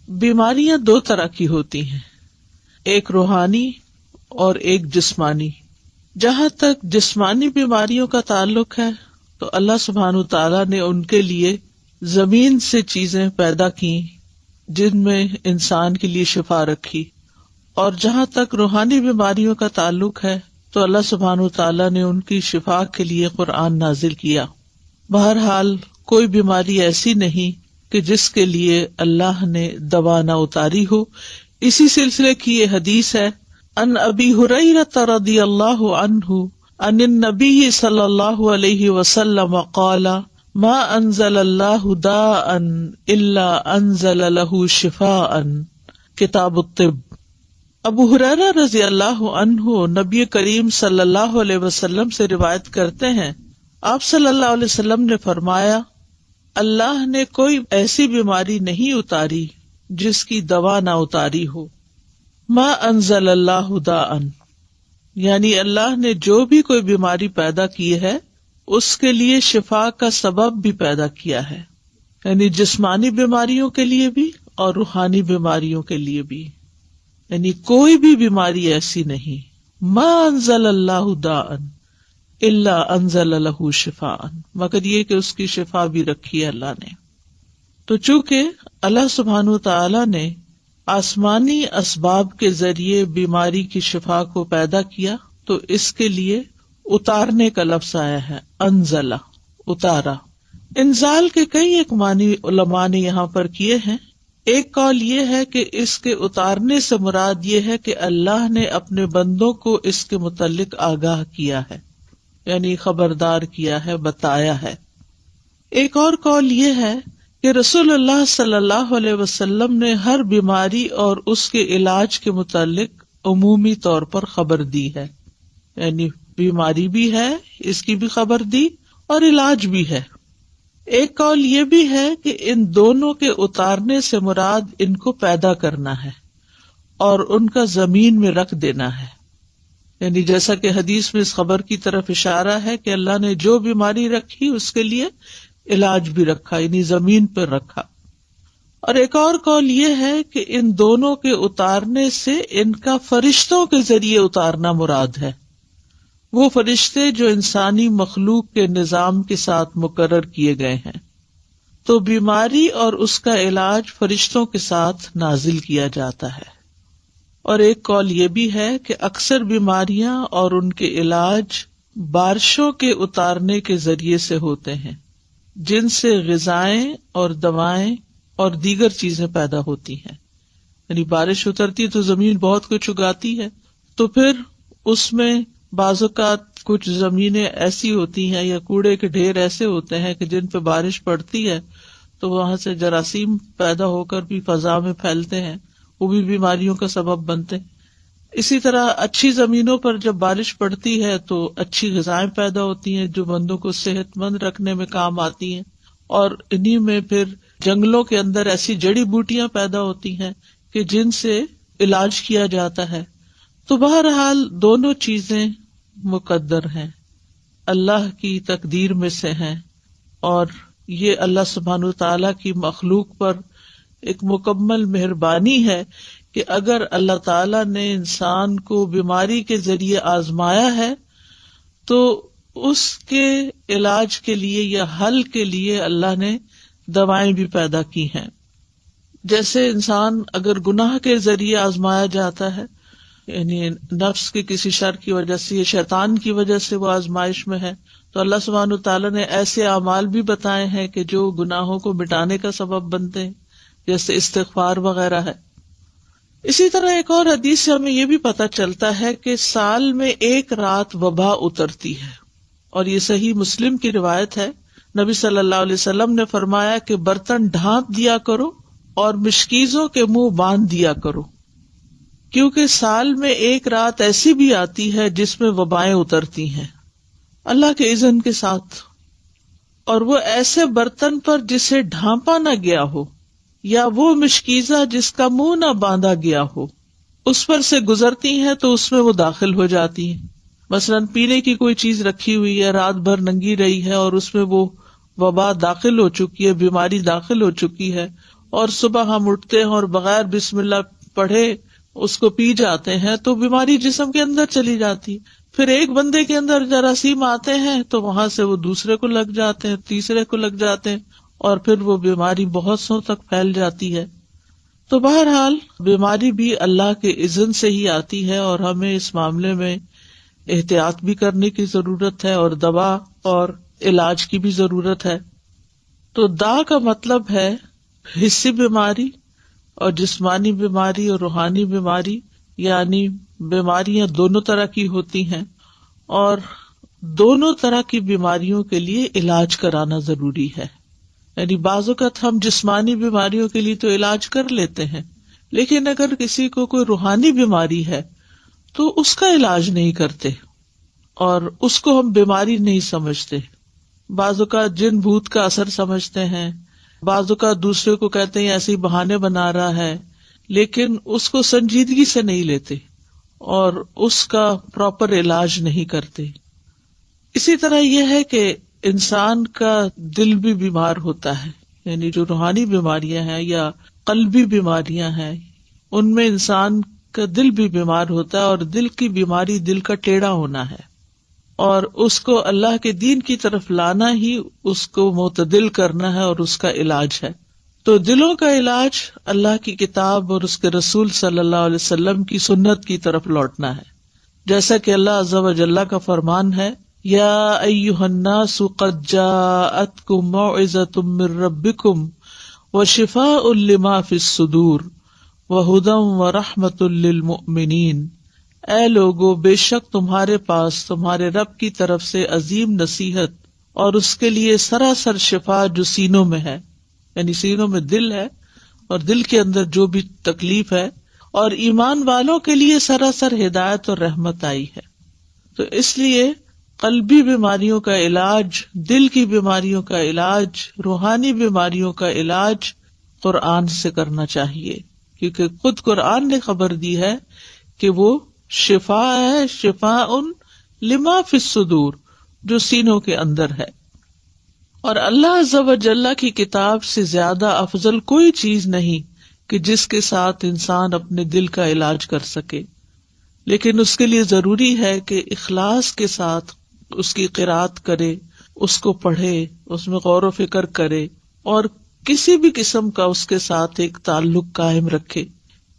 بیماریاں دو طرح کی ہوتی ہیں، ایک روحانی اور ایک جسمانی۔ جہاں تک جسمانی بیماریوں کا تعلق ہے تو اللہ سبحانہ تعالیٰ نے ان کے لیے زمین سے چیزیں پیدا کی جن میں انسان کے لیے شفا رکھی، اور جہاں تک روحانی بیماریوں کا تعلق ہے تو اللہ سبحانہ تعالیٰ نے ان کی شفا کے لیے قرآن نازل کیا۔ بہرحال کوئی بیماری ایسی نہیں کہ جس کے لیے اللہ نے دوا نہ اتاری ہو۔ اسی سلسلے کی یہ حدیث ہے، ان ابی ہریرہ رضی اللہ عنہ عن النبی صلی اللہ علیہ وسلم قال ما انزل اللہ داء الا انزل له شفاء، کتاب الطب۔ ابو ہریرہ رضی اللہ عنہ نبی کریم صلی اللہ علیہ وسلم سے روایت کرتے ہیں، آپ صلی اللہ علیہ وسلم نے فرمایا، اللہ نے کوئی ایسی بیماری نہیں اتاری جس کی دوا نہ اتاری ہو۔ ما انزل اللہ داء، یعنی اللہ نے جو بھی کوئی بیماری پیدا کی ہے اس کے لیے شفا کا سبب بھی پیدا کیا ہے، یعنی جسمانی بیماریوں کے لیے بھی اور روحانی بیماریوں کے لیے بھی، یعنی کوئی بھی بیماری ایسی نہیں۔ ما انزل اللہ داء الا انزل له شفاء، مگر یہ کہ اس کی شفا بھی رکھی ہے اللہ نے۔ تو چونکہ اللہ سبحانہ تعالی نے آسمانی اسباب کے ذریعے بیماری کی شفا کو پیدا کیا تو اس کے لیے اتارنے کا لفظ آیا ہے، انزلہ، اتارا۔ انزال کے کئی ایک معنی علماء نے یہاں پر کیے ہیں۔ ایک قول یہ ہے کہ اس کے اتارنے سے مراد یہ ہے کہ اللہ نے اپنے بندوں کو اس کے متعلق آگاہ کیا ہے، یعنی خبردار کیا ہے، بتایا ہے۔ ایک اور قول یہ ہے کہ رسول اللہ صلی اللہ علیہ وسلم نے ہر بیماری اور اس کے علاج کے متعلق عمومی طور پر خبر دی ہے، یعنی بیماری بھی ہے، اس کی بھی خبر دی اور علاج بھی ہے۔ ایک قول یہ بھی ہے کہ ان دونوں کے اتارنے سے مراد ان کو پیدا کرنا ہے اور ان کا زمین میں رکھ دینا ہے، یعنی جیسا کہ حدیث میں اس خبر کی طرف اشارہ ہے کہ اللہ نے جو بیماری رکھی اس کے لیے علاج بھی رکھا، یعنی زمین پر رکھا۔ اور ایک اور قول یہ ہے کہ ان دونوں کے اتارنے سے ان کا فرشتوں کے ذریعے اتارنا مراد ہے، وہ فرشتے جو انسانی مخلوق کے نظام کے ساتھ مقرر کیے گئے ہیں۔ تو بیماری اور اس کا علاج فرشتوں کے ساتھ نازل کیا جاتا ہے۔ اور ایک قول یہ بھی ہے کہ اکثر بیماریاں اور ان کے علاج بارشوں کے اتارنے کے ذریعے سے ہوتے ہیں، جن سے غذائیں اور دوائیں اور دیگر چیزیں پیدا ہوتی ہیں۔ یعنی بارش اترتی تو زمین بہت کچھ اگاتی ہے، تو پھر اس میں بعض اوقات کچھ زمینیں ایسی ہوتی ہیں یا کوڑے کے ڈھیر ایسے ہوتے ہیں کہ جن پہ بارش پڑتی ہے تو وہاں سے جراثیم پیدا ہو کر بھی فضا میں پھیلتے ہیں، وہ بھی بیماریوں کا سبب بنتے ہیں۔ اسی طرح اچھی زمینوں پر جب بارش پڑتی ہے تو اچھی غذائیں پیدا ہوتی ہیں جو بندوں کو صحت مند رکھنے میں کام آتی ہیں، اور انہی میں پھر جنگلوں کے اندر ایسی جڑی بوٹیاں پیدا ہوتی ہیں کہ جن سے علاج کیا جاتا ہے۔ تو بہرحال دونوں چیزیں مقدر ہیں، اللہ کی تقدیر میں سے ہیں، اور یہ اللہ سبحانہ تعالیٰ کی مخلوق پر ایک مکمل مہربانی ہے کہ اگر اللہ تعالیٰ نے انسان کو بیماری کے ذریعے آزمایا ہے تو اس کے علاج کے لیے یا حل کے لیے اللہ نے دوائیں بھی پیدا کی ہیں۔ جیسے انسان اگر گناہ کے ذریعے آزمایا جاتا ہے، یعنی نفس کے کسی شر کی وجہ سے یا شیطان کی وجہ سے وہ آزمائش میں ہے، تو اللہ سبحانہ تعالیٰ نے ایسے اعمال بھی بتائے ہیں کہ جو گناہوں کو مٹانے کا سبب بنتے ہیں، جیسے استغفار وغیرہ ہے۔ اسی طرح ایک اور حدیث سے ہمیں یہ بھی پتہ چلتا ہے کہ سال میں ایک رات وبا اترتی ہے، اور یہ صحیح مسلم کی روایت ہے۔ نبی صلی اللہ علیہ وسلم نے فرمایا کہ برتن ڈھانپ دیا کرو اور مشکیزوں کے منہ باندھ دیا کرو، کیونکہ سال میں ایک رات ایسی بھی آتی ہے جس میں وبائیں اترتی ہیں اللہ کے اذن کے ساتھ، اور وہ ایسے برتن پر جسے ڈھانپا نہ گیا ہو یا وہ مشکیزہ جس کا منہ نہ باندھا گیا ہو اس پر سے گزرتی ہیں تو اس میں وہ داخل ہو جاتی ہیں۔ مثلاً پینے کی کوئی چیز رکھی ہوئی ہے، رات بھر ننگی رہی ہے اور اس میں وہ وبا داخل ہو چکی ہے، بیماری داخل ہو چکی ہے، اور صبح ہم اٹھتے ہیں اور بغیر بسم اللہ پڑھے اس کو پی جاتے ہیں تو بیماری جسم کے اندر چلی جاتی. پھر ایک بندے کے اندر جراثیم آتے ہیں تو وہاں سے وہ دوسرے کو لگ جاتے ہیں, تیسرے کو لگ جاتے ہیں, اور پھر وہ بیماری بہت سو تک پھیل جاتی ہے. تو بہرحال بیماری بھی اللہ کے اذن سے ہی آتی ہے, اور ہمیں اس معاملے میں احتیاط بھی کرنے کی ضرورت ہے, اور دوا اور علاج کی بھی ضرورت ہے. تو دا کا مطلب ہے حسی بیماری اور جسمانی بیماری اور روحانی بیماری, یعنی بیماریاں دونوں طرح کی ہوتی ہیں, اور دونوں طرح کی بیماریوں کے لیے علاج کرانا ضروری ہے. یعنی بعض اوقات ہم جسمانی بیماریوں کے لیے تو علاج کر لیتے ہیں, لیکن اگر کسی کو کوئی روحانی بیماری ہے تو اس کا علاج نہیں کرتے اور اس کو ہم بیماری نہیں سمجھتے. بعض اوقات جن بھوت کا اثر سمجھتے ہیں, بعض اوقات دوسرے کو کہتے ہیں ایسے ہی بہانے بنا رہا ہے, لیکن اس کو سنجیدگی سے نہیں لیتے اور اس کا پراپر علاج نہیں کرتے. اسی طرح یہ ہے کہ انسان کا دل بھی بیمار ہوتا ہے, یعنی جو روحانی بیماریاں ہیں یا قلبی بیماریاں ہیں ان میں انسان کا دل بھی بیمار ہوتا ہے, اور دل کی بیماری دل کا ٹیڑھا ہونا ہے, اور اس کو اللہ کے دین کی طرف لانا ہی اس کو معتدل کرنا ہے اور اس کا علاج ہے. تو دلوں کا علاج اللہ کی کتاب اور اس کے رسول صلی اللہ علیہ وسلم کی سنت کی طرف لوٹنا ہے, جیسا کہ اللہ عز و جل کا فرمان ہے, یا ایھا الناس قد جاءتکم موعظۃ من ربکم وشفاء لما فی الصدور وہدی ورحمۃ للمؤمنین. اے لوگو, بے شک تمہارے پاس تمہارے رب کی طرف سے عظیم نصیحت اور اس کے لیے سراسر شفا جو سینوں میں ہے, یعنی سینوں میں دل ہے اور دل کے اندر جو بھی تکلیف ہے, اور ایمان والوں کے لیے سراسر ہدایت اور رحمت آئی ہے. تو اس لیے قلبی بیماریوں کا علاج, دل کی بیماریوں کا علاج, روحانی بیماریوں کا علاج قرآن سے کرنا چاہیے, کیونکہ خود قرآن نے خبر دی ہے کہ وہ شفا ہے, شفاء لما فی الصدور, جو سینوں کے اندر ہے. اور اللہ عز و جل کی کتاب سے زیادہ افضل کوئی چیز نہیں کہ جس کے ساتھ انسان اپنے دل کا علاج کر سکے, لیکن اس کے لیے ضروری ہے کہ اخلاص کے ساتھ اس کی قرأت کرے, اس کو پڑھے, اس میں غور و فکر کرے, اور کسی بھی قسم کا اس کے ساتھ ایک تعلق قائم رکھے.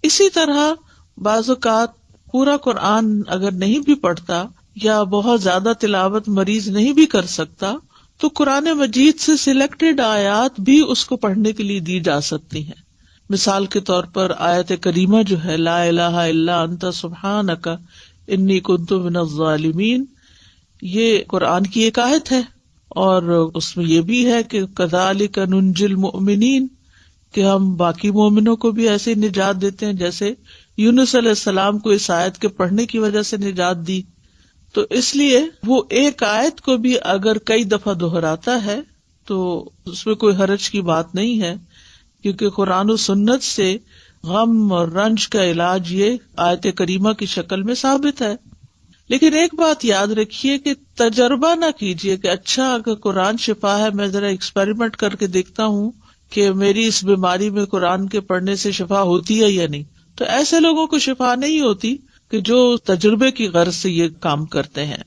اسی طرح بعض اوقات پورا قرآن اگر نہیں بھی پڑھتا یا بہت زیادہ تلاوت مریض نہیں بھی کر سکتا تو قرآن مجید سے سلیکٹڈ آیات بھی اس کو پڑھنے کے لیے دی جا سکتی ہیں. مثال کے طور پر آیت کریمہ جو ہے لا الہ الا انت سبحانک انی کنت من الظالمین, یہ قرآن کی ایک آیت ہے, اور اس میں یہ بھی ہے کہ کذالک ننجی المؤمنین, کہ ہم باقی مومنوں کو بھی ایسے نجات دیتے ہیں جیسے یونس علیہ السلام کو اس آیت کے پڑھنے کی وجہ سے نجات دی. تو اس لیے وہ ایک آیت کو بھی اگر کئی دفعہ دہراتا ہے تو اس میں کوئی حرج کی بات نہیں ہے, کیونکہ قرآن و سنت سے غم اور رنج کا علاج یہ آیت کریمہ کی شکل میں ثابت ہے. لیکن ایک بات یاد رکھیے کہ تجربہ نہ کیجیے کہ اچھا اگر قرآن شفا ہے, میں ذرا ایکسپیریمنٹ کر کے دیکھتا ہوں کہ میری اس بیماری میں قرآن کے پڑھنے سے شفا ہوتی ہے یا نہیں. تو ایسے لوگوں کو شفا نہیں ہوتی کہ جو تجربے کی غرض سے یہ کام کرتے ہیں.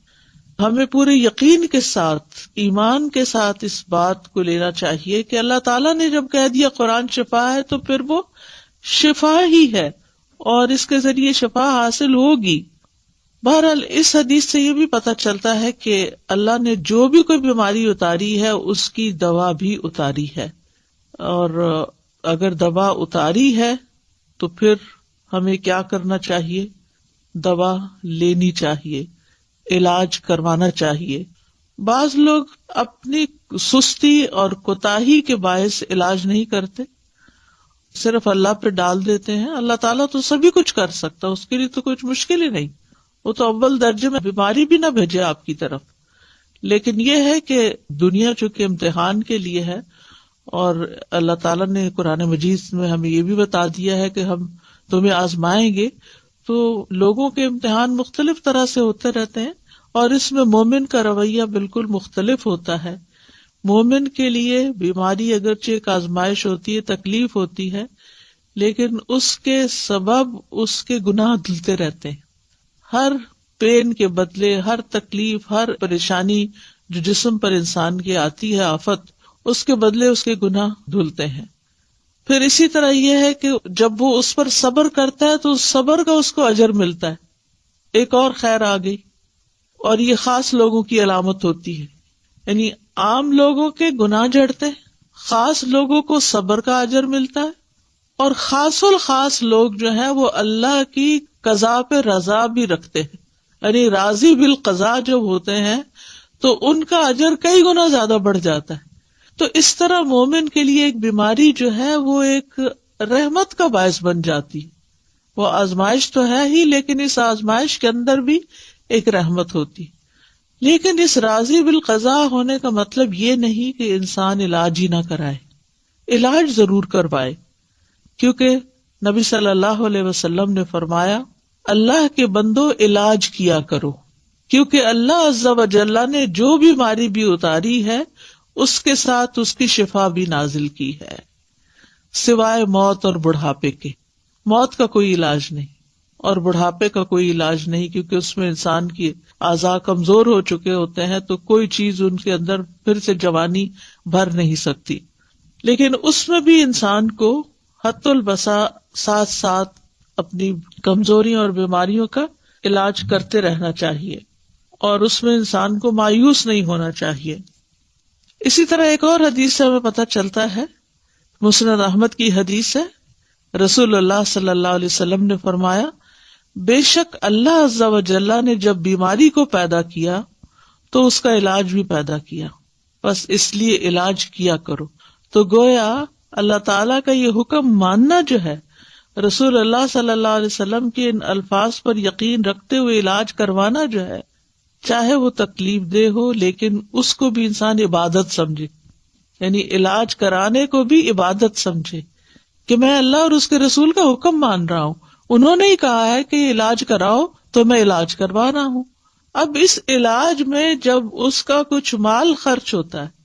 ہمیں پورے یقین کے ساتھ, ایمان کے ساتھ اس بات کو لینا چاہیے کہ اللہ تعالیٰ نے جب کہہ دیا قرآن شفا ہے تو پھر وہ شفا ہی ہے اور اس کے ذریعے شفا حاصل ہوگی. بہرحال اس حدیث سے یہ بھی پتہ چلتا ہے کہ اللہ نے جو بھی کوئی بیماری اتاری ہے اس کی دوا بھی اتاری ہے, اور اگر دوا اتاری ہے تو پھر ہمیں کیا کرنا چاہیے؟ دوا لینی چاہیے, علاج کروانا چاہیے. بعض لوگ اپنی سستی اور کوتاہی کے باعث علاج نہیں کرتے, صرف اللہ پہ ڈال دیتے ہیں. اللہ تعالیٰ تو سبھی کچھ کر سکتا, اس کے لیے تو کچھ مشکل ہی نہیں, وہ تو اول درجے میں بیماری بھی نہ بھیجے آپ کی طرف. لیکن یہ ہے کہ دنیا چونکہ امتحان کے لیے ہے, اور اللہ تعالیٰ نے قرآن مجید میں ہمیں یہ بھی بتا دیا ہے کہ ہم تمہیں آزمائیں گے. تو لوگوں کے امتحان مختلف طرح سے ہوتے رہتے ہیں, اور اس میں مومن کا رویہ بالکل مختلف ہوتا ہے. مومن کے لیے بیماری اگرچہ ایک آزمائش ہوتی ہے، تکلیف ہوتی ہے، لیکن اس کے سبب اس کے گناہ دھلتے رہتے ہیں. ہر پین کے بدلے، ہر تکلیف، ہر پریشانی جو جسم پر انسان کی آتی ہے، آفت، اس کے بدلے اس کے گناہ دھلتے ہیں. پھر اسی طرح یہ ہے کہ جب وہ اس پر صبر کرتا ہے تو اس صبر کا اس کو اجر ملتا ہے. ایک اور خیر آ گئی، اور یہ خاص لوگوں کی علامت ہوتی ہے. یعنی عام لوگوں کے گناہ جھڑتے ہیں، خاص لوگوں کو صبر کا اجر ملتا ہے، اور خاص الخاص لوگ جو ہیں وہ اللہ کی قضاء پہ رضا بھی رکھتے ہیں. یعنی راضی بالقضاء جب ہوتے ہیں تو ان کا اجر کئی گنا زیادہ بڑھ جاتا ہے. تو اس طرح مومن کے لیے ایک بیماری جو ہے وہ ایک رحمت کا باعث بن جاتی. وہ آزمائش تو ہے ہی، لیکن اس آزمائش کے اندر بھی ایک رحمت ہوتی. لیکن اس راضی بالقضاء ہونے کا مطلب یہ نہیں کہ انسان علاج ہی نہ کرائے. علاج ضرور کروائے، کیونکہ نبی صلی اللہ علیہ وسلم نے فرمایا، اللہ کے بندو علاج کیا کرو، کیونکہ اللہ عز و جل نے جو بیماری بھی اتاری ہے اس کے ساتھ اس کی شفا بھی نازل کی ہے، سوائے موت اور بڑھاپے کے. موت کا کوئی علاج نہیں اور بڑھاپے کا کوئی علاج نہیں، کیونکہ اس میں انسان کی اعضاء کمزور ہو چکے ہوتے ہیں، تو کوئی چیز ان کے اندر پھر سے جوانی بھر نہیں سکتی. لیکن اس میں بھی انسان کو حت البسا ساتھ ساتھ اپنی کمزوریوں اور بیماریوں کا علاج کرتے رہنا چاہیے، اور اس میں انسان کو مایوس نہیں ہونا چاہیے. اسی طرح ایک اور حدیث سے ہمیں پتہ چلتا ہے، مسند احمد کی حدیث ہے، رسول اللہ صلی اللہ علیہ وسلم نے فرمایا، بے شک اللہ عز و جل نے جب بیماری کو پیدا کیا تو اس کا علاج بھی پیدا کیا، بس اس لیے علاج کیا کرو. تو گویا اللہ تعالیٰ کا یہ حکم ماننا جو ہے، رسول اللہ صلی اللہ علیہ وسلم کے ان الفاظ پر یقین رکھتے ہوئے علاج کروانا جو ہے، چاہے وہ تکلیف دہ ہو لیکن اس کو بھی انسان عبادت سمجھے. یعنی علاج کرانے کو بھی عبادت سمجھے کہ میں اللہ اور اس کے رسول کا حکم مان رہا ہوں، انہوں نے ہی کہا ہے کہ علاج کراؤ تو میں علاج کروا رہا ہوں. اب اس علاج میں جب اس کا کچھ مال خرچ ہوتا ہے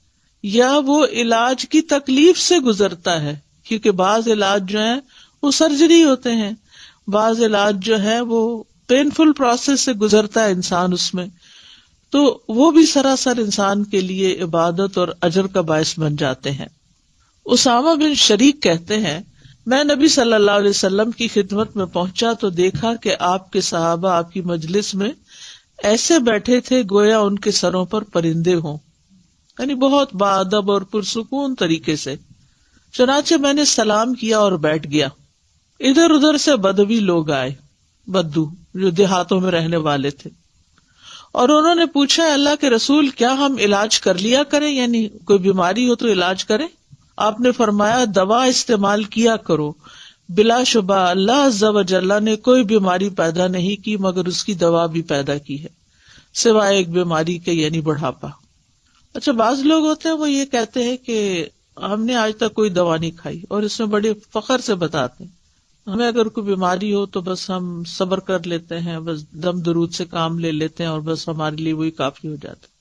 یا وہ علاج کی تکلیف سے گزرتا ہے، کیونکہ بعض علاج جو ہیں وہ سرجری ہوتے ہیں، بعض علاج جو ہے وہ پینفل پروسیس سے گزرتا ہے انسان اس میں، تو وہ بھی سراسر انسان کے لیے عبادت اور اجر کا باعث بن جاتے ہیں. اسامہ بن شریک کہتے ہیں، میں نبی صلی اللہ علیہ وسلم کی خدمت میں پہنچا تو دیکھا کہ آپ کے صحابہ آپ کی مجلس میں ایسے بیٹھے تھے گویا ان کے سروں پر پرندے ہوں، یعنی بہت باادب اور پرسکون طریقے سے. چنانچہ میں نے سلام کیا اور بیٹھ گیا. ادھر ادھر سے بدوی لوگ آئے، بدو جو دیہاتوں میں رہنے والے تھے، اور انہوں نے پوچھا، اللہ کے رسول کیا ہم علاج کر لیا کریں، یعنی کوئی بیماری ہو تو علاج کریں؟ آپ نے فرمایا، دوا استعمال کیا کرو، بلا شبہ اللہ عز و جل نے کوئی بیماری پیدا نہیں کی مگر اس کی دوا بھی پیدا کی ہے، سوائے ایک بیماری کے، یعنی بڑھاپا. اچھا، بعض لوگ ہوتے ہیں وہ یہ کہتے ہیں کہ ہم نے آج تک کوئی دوا نہیں کھائی، اور اس میں بڑے فخر سے بتاتے ہیں ہمیں اگر کوئی بیماری ہو تو بس ہم صبر کر لیتے ہیں، بس دم درود سے کام لے لیتے ہیں اور بس ہمارے لیے وہی کافی ہو جاتا ہے.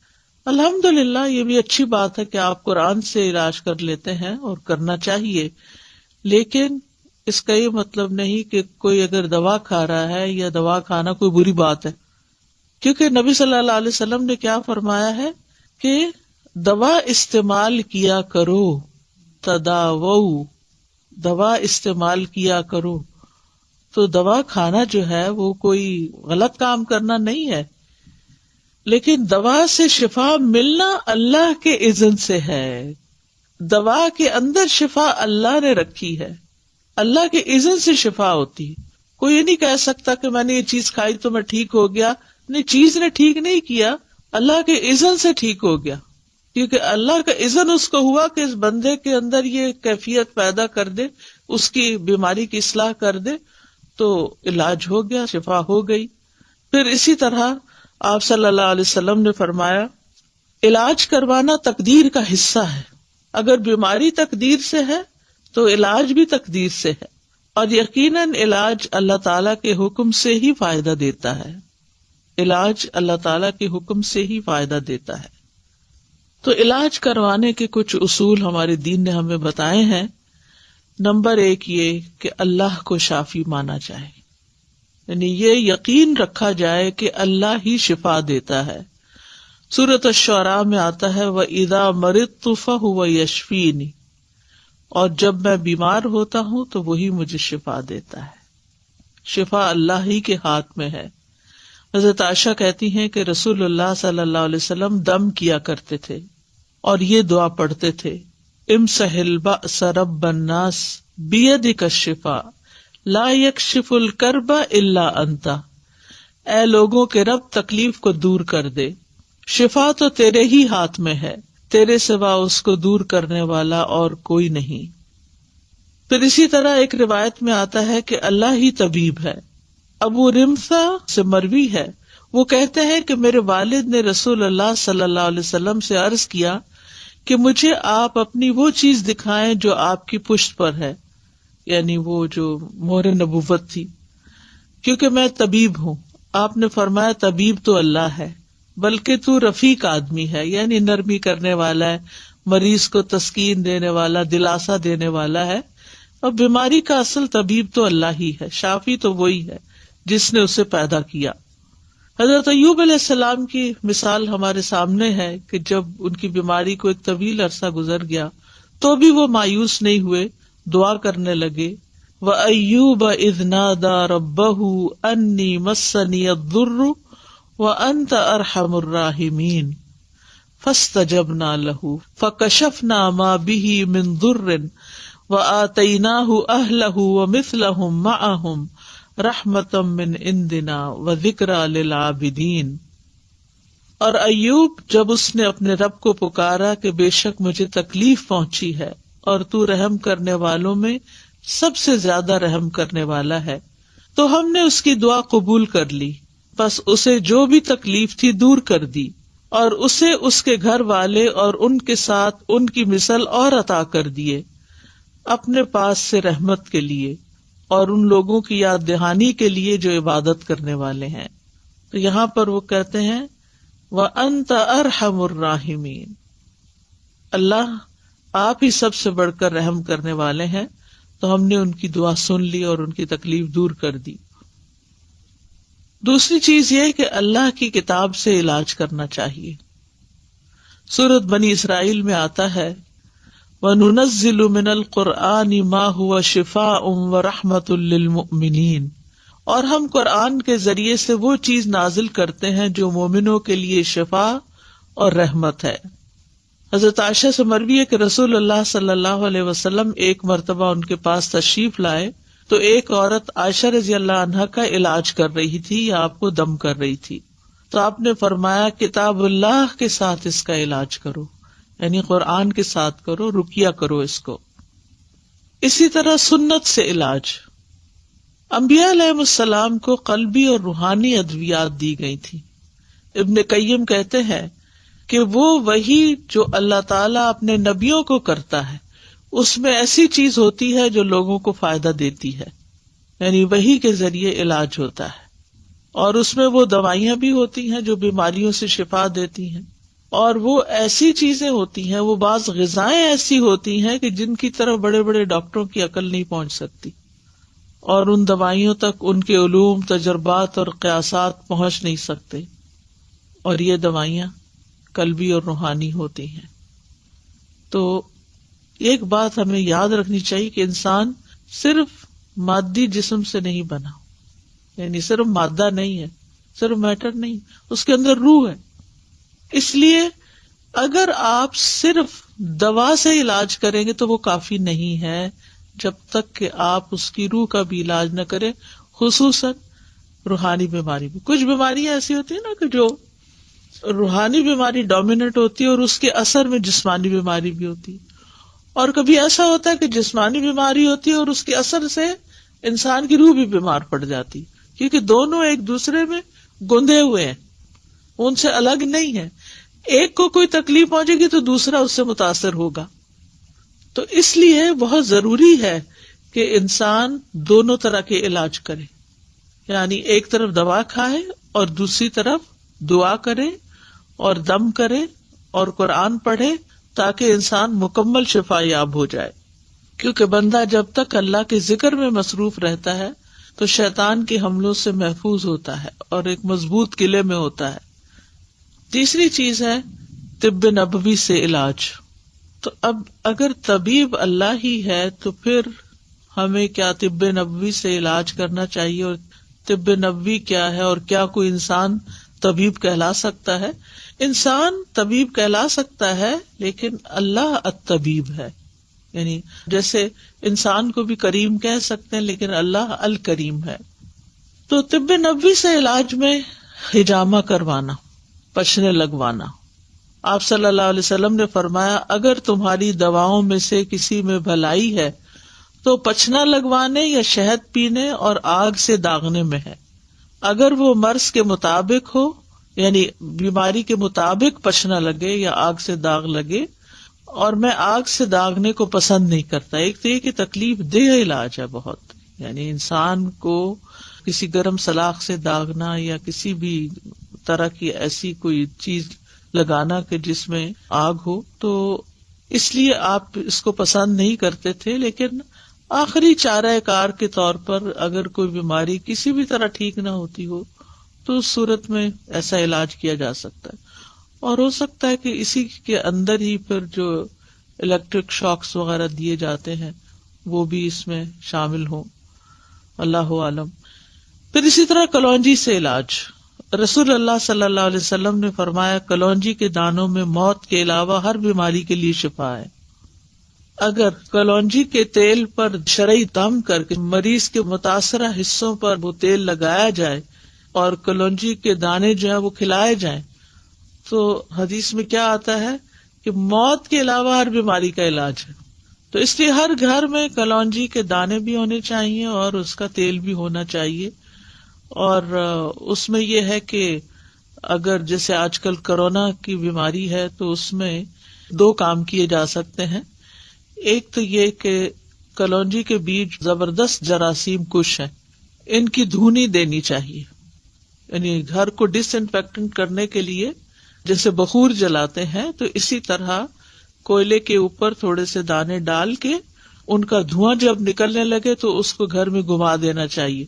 الحمدللہ یہ بھی اچھی بات ہے کہ آپ قرآن سے علاج کر لیتے ہیں اور کرنا چاہیے، لیکن اس کا یہ مطلب نہیں کہ کوئی اگر دوا کھا رہا ہے یا دوا کھانا کوئی بری بات ہے، کیونکہ نبی صلی اللہ علیہ وسلم نے کیا فرمایا ہے کہ دوا استعمال کیا کرو، تداوؤ، دوا استعمال کیا کرو. تو دوا کھانا جو ہے وہ کوئی غلط کام کرنا نہیں ہے، لیکن دوا سے شفا ملنا اللہ کے اذن سے ہے. دوا کے اندر شفا اللہ نے رکھی ہے، اللہ کے اذن سے شفا ہوتی. کوئی یہ نہیں کہہ سکتا کہ میں نے یہ چیز کھائی تو میں ٹھیک ہو گیا. نہیں، چیز نے ٹھیک نہیں کیا، اللہ کے اذن سے ٹھیک ہو گیا، کیونکہ اللہ کا اذن اس کو ہوا کہ اس بندے کے اندر یہ کیفیت پیدا کر دے، اس کی بیماری کی اصلاح کر دے، تو علاج ہو گیا، شفا ہو گئی. پھر اسی طرح آپ صلی اللہ علیہ وسلم نے فرمایا، علاج کروانا تقدیر کا حصہ ہے. اگر بیماری تقدیر سے ہے تو علاج بھی تقدیر سے ہے، اور یقیناً علاج اللہ تعالیٰ کے حکم سے ہی فائدہ دیتا ہے. علاج اللہ تعالیٰ کے حکم سے ہی فائدہ دیتا ہے. تو علاج کروانے کے کچھ اصول ہمارے دین نے ہمیں بتائے ہیں. نمبر 1 یہ کہ اللہ کو شافی مانا جائے، یعنی یہ یقین رکھا جائے کہ اللہ ہی شفا دیتا ہے. سورۃ الشعراء میں آتا ہے وَإِذَا مَرِضْتُ فَهُوَ يَشْفِينِ، اور جب میں بیمار ہوتا ہوں تو وہی مجھے شفا دیتا ہے. شفا اللہ ہی کے ہاتھ میں ہے. حضرت عائشہ کہتی ہیں کہ رسول اللہ صلی اللہ علیہ وسلم دم کیا کرتے تھے اور یہ دعا پڑھتے تھے امسح البأس رب الناس بیدک الشفاء لا یکشف الکرب الا انت، اے لوگوں کے رب تکلیف کو دور کر دے، شفا تو تیرے ہی ہاتھ میں ہے، تیرے سوا اس کو دور کرنے والا اور کوئی نہیں. پھر اسی طرح ایک روایت میں آتا ہے کہ اللہ ہی طبیب ہے. ابو رمثا سے مروی ہے، وہ کہتے ہیں کہ میرے والد نے رسول اللہ صلی اللہ علیہ وسلم سے عرض کیا کہ مجھے آپ اپنی وہ چیز دکھائیں جو آپ کی پشت پر ہے، یعنی وہ جو مہر نبوت تھی، کیونکہ میں طبیب ہوں. آپ نے فرمایا طبیب تو اللہ ہے، بلکہ تو رفیق آدمی ہے، یعنی نرمی کرنے والا ہے، مریض کو تسکین دینے والا، دلاسا دینے والا ہے. اور بیماری کا اصل طبیب تو اللہ ہی ہے، شافی تو وہی ہے جس نے اسے پیدا کیا. حضرت ایوب علیہ السلام کی مثال ہمارے سامنے ہے کہ جب ان کی بیماری کو ایک طویل عرصہ گزر گیا تو بھی وہ مایوس نہیں ہوئے، دعا کرنے لگے. وَأَيُّوبَ إِذْ نَادَى رَبَّهُ أَنِّي مَسَّنِيَ الضُّرُّ وَأَنْتَ أَرْحَمُ الرَّاحِمِينَ فَاسْتَجَبْنَا لَهُ فَكَشَفْنَا مَا بِهِ مِنْ ضُرٍّ وَآتَيْنَاهُ أَهْلَهُ وَمِثْلَهُمْ مَعَهُمْ رحمتم من عندنا وذکری للعابدین. اور ایوب جب اس نے اپنے رب کو پکارا کہ بے شک مجھے تکلیف پہنچی ہے اور تو رحم کرنے والوں میں سب سے زیادہ رحم کرنے والا ہے، تو ہم نے اس کی دعا قبول کر لی، بس اسے جو بھی تکلیف تھی دور کر دی، اور اسے اس کے گھر والے اور ان کے ساتھ ان کی مثل اور عطا کر دیے اپنے پاس سے رحمت کے لیے اور ان لوگوں کی یاد دہانی کے لیے جو عبادت کرنے والے ہیں. تو یہاں پر وہ کہتے ہیں وَأَنْتَ أَرْحَمُ الرَّاحِمِينَ، اللہ آپ ہی سب سے بڑھ کر رحم کرنے والے ہیں. تو ہم نے ان کی دعا سن لی اور ان کی تکلیف دور کر دی. دوسری چیز یہ کہ اللہ کی کتاب سے علاج کرنا چاہیے. سورۃ بنی اسرائیل میں آتا ہے وَنُنَزِّلُ مِنَ الْقُرْآنِ مَا هُوَ شِفَاءٌ وَرَحْمَةٌ لِّلْمُؤْمِنِينَ، اور ہم قرآن کے ذریعے سے وہ چیز نازل کرتے ہیں جو مومنوں کے لیے شفا اور رحمت ہے. حضرت عائشہ سے مروی ہے کہ رسول اللہ صلی اللہ علیہ وسلم ایک مرتبہ ان کے پاس تشریف لائے تو ایک عورت عائشہ رضی اللہ عنہا کا علاج کر رہی تھی یا آپ کو دم کر رہی تھی. تو آپ نے فرمایا کتاب اللہ کے ساتھ اس کا علاج کرو، یعنی قرآن کے ساتھ کرو، رقیہ کرو اس کو. اسی طرح سنت سے علاج. انبیاء علیہ السلام کو قلبی اور روحانی ادویات دی گئی تھی. ابن قیم کہتے ہیں کہ وہ وہی جو اللہ تعالیٰ اپنے نبیوں کو کرتا ہے اس میں ایسی چیز ہوتی ہے جو لوگوں کو فائدہ دیتی ہے، یعنی وہی کے ذریعے علاج ہوتا ہے. اور اس میں وہ دوائیاں بھی ہوتی ہیں جو بیماریوں سے شفا دیتی ہیں، اور وہ ایسی چیزیں ہوتی ہیں، وہ بعض غذائیں ایسی ہوتی ہیں کہ جن کی طرف بڑے بڑے ڈاکٹروں کی عقل نہیں پہنچ سکتی، اور ان دوائیوں تک ان کے علوم، تجربات اور قیاسات پہنچ نہیں سکتے. اور یہ دوائیاں قلبی اور روحانی ہوتی ہیں. تو ایک بات ہمیں یاد رکھنی چاہیے کہ انسان صرف مادی جسم سے نہیں بنا، یعنی صرف مادہ نہیں ہے، صرف میٹر نہیں، اس کے اندر روح ہے. اس لیے اگر آپ صرف دوا سے علاج کریں گے تو وہ کافی نہیں ہے جب تک کہ آپ اس کی روح کا بھی علاج نہ کریں، خصوصاً روحانی بیماری بھی. کچھ بیماریاں ایسی ہوتی ہیں نا کہ جو روحانی بیماری ڈومیننٹ ہوتی ہے اور اس کے اثر میں جسمانی بیماری بھی ہوتی ہے، اور کبھی ایسا ہوتا ہے کہ جسمانی بیماری ہوتی ہے اور اس کے اثر سے انسان کی روح بھی بیمار پڑ جاتی، کیونکہ دونوں ایک دوسرے میں گندے ہوئے ہیں، ان سے الگ نہیں ہے. ایک کو کوئی تکلیف پہنچے گی تو دوسرا اس سے متاثر ہوگا. تو اس لیے بہت ضروری ہے کہ انسان دونوں طرح کے علاج کرے، یعنی ایک طرف دوا کھائے اور دوسری طرف دعا کرے اور دم کرے اور قرآن پڑھے تاکہ انسان مکمل شفا یاب ہو جائے. کیونکہ بندہ جب تک اللہ کے ذکر میں مصروف رہتا ہے تو شیطان کے حملوں سے محفوظ ہوتا ہے اور ایک مضبوط قلعے میں ہوتا ہے. تیسری چیز ہے طب نبوی سے علاج. تو اب اگر طبیب اللہ ہی ہے تو پھر ہمیں کیا طب نبوی سے علاج کرنا چاہیے؟ اور طب نبوی کیا ہے اور کیا کوئی انسان طبیب کہلا سکتا ہے؟ انسان طبیب کہلا سکتا ہے لیکن اللہ الطبیب ہے. یعنی جیسے انسان کو بھی کریم کہہ سکتے ہیں لیکن اللہ الکریم ہے. تو طب نبوی سے علاج میں حجامہ کروانا، پچھنے لگوانا. آپ صلی اللہ علیہ وسلم نے فرمایا اگر تمہاری دواؤں میں سے کسی میں بھلائی ہے تو پچھنا لگوانے یا شہد پینے اور آگ سے داغنے میں ہے. اگر وہ مرض کے مطابق ہو، یعنی بیماری کے مطابق پچھنا لگے یا آگ سے داغ لگے، اور میں آگ سے داغنے کو پسند نہیں کرتا. ایک تو یہ کہ تکلیف دہ علاج ہے بہت، یعنی انسان کو کسی گرم سلاخ سے داغنا یا کسی بھی طرح کی ایسی کوئی چیز لگانا کہ جس میں آگ ہو، تو اس لیے آپ اس کو پسند نہیں کرتے تھے. لیکن آخری چارہ کار کے طور پر اگر کوئی بیماری کسی بھی طرح ٹھیک نہ ہوتی ہو تو اس صورت میں ایسا علاج کیا جا سکتا ہے. اور ہو سکتا ہے کہ اسی کے اندر ہی پھر جو الیکٹرک شاکس وغیرہ دیے جاتے ہیں وہ بھی اس میں شامل ہوں، اللہ عالم. پھر اسی طرح کلونجی سے علاج. رسول اللہ صلی اللہ علیہ وسلم نے فرمایا کلونجی کے دانوں میں موت کے علاوہ ہر بیماری کے لیے شفا ہے. اگر کلونجی کے تیل پر شرعی دم کر کے مریض کے متاثرہ حصوں پر وہ تیل لگایا جائے اور کلونجی کے دانے جو ہیں وہ کھلائے جائیں تو حدیث میں کیا آتا ہے کہ موت کے علاوہ ہر بیماری کا علاج ہے. تو اس لیے ہر گھر میں کلونجی کے دانے بھی ہونے چاہیے اور اس کا تیل بھی ہونا چاہیے. اور اس میں یہ ہے کہ اگر جیسے آج کل کورونا کی بیماری ہے تو اس میں 2 کام کیے جا سکتے ہیں. ایک تو یہ کہ کلونجی کے بیج زبردست جراثیم کش ہیں، ان کی دھونی دینی چاہیے. یعنی گھر کو ڈس انفیکٹنٹ کرنے کے لیے جیسے بخور جلاتے ہیں تو اسی طرح کوئلے کے اوپر تھوڑے سے دانے ڈال کے ان کا دھواں جب نکلنے لگے تو اس کو گھر میں گھما دینا چاہیے.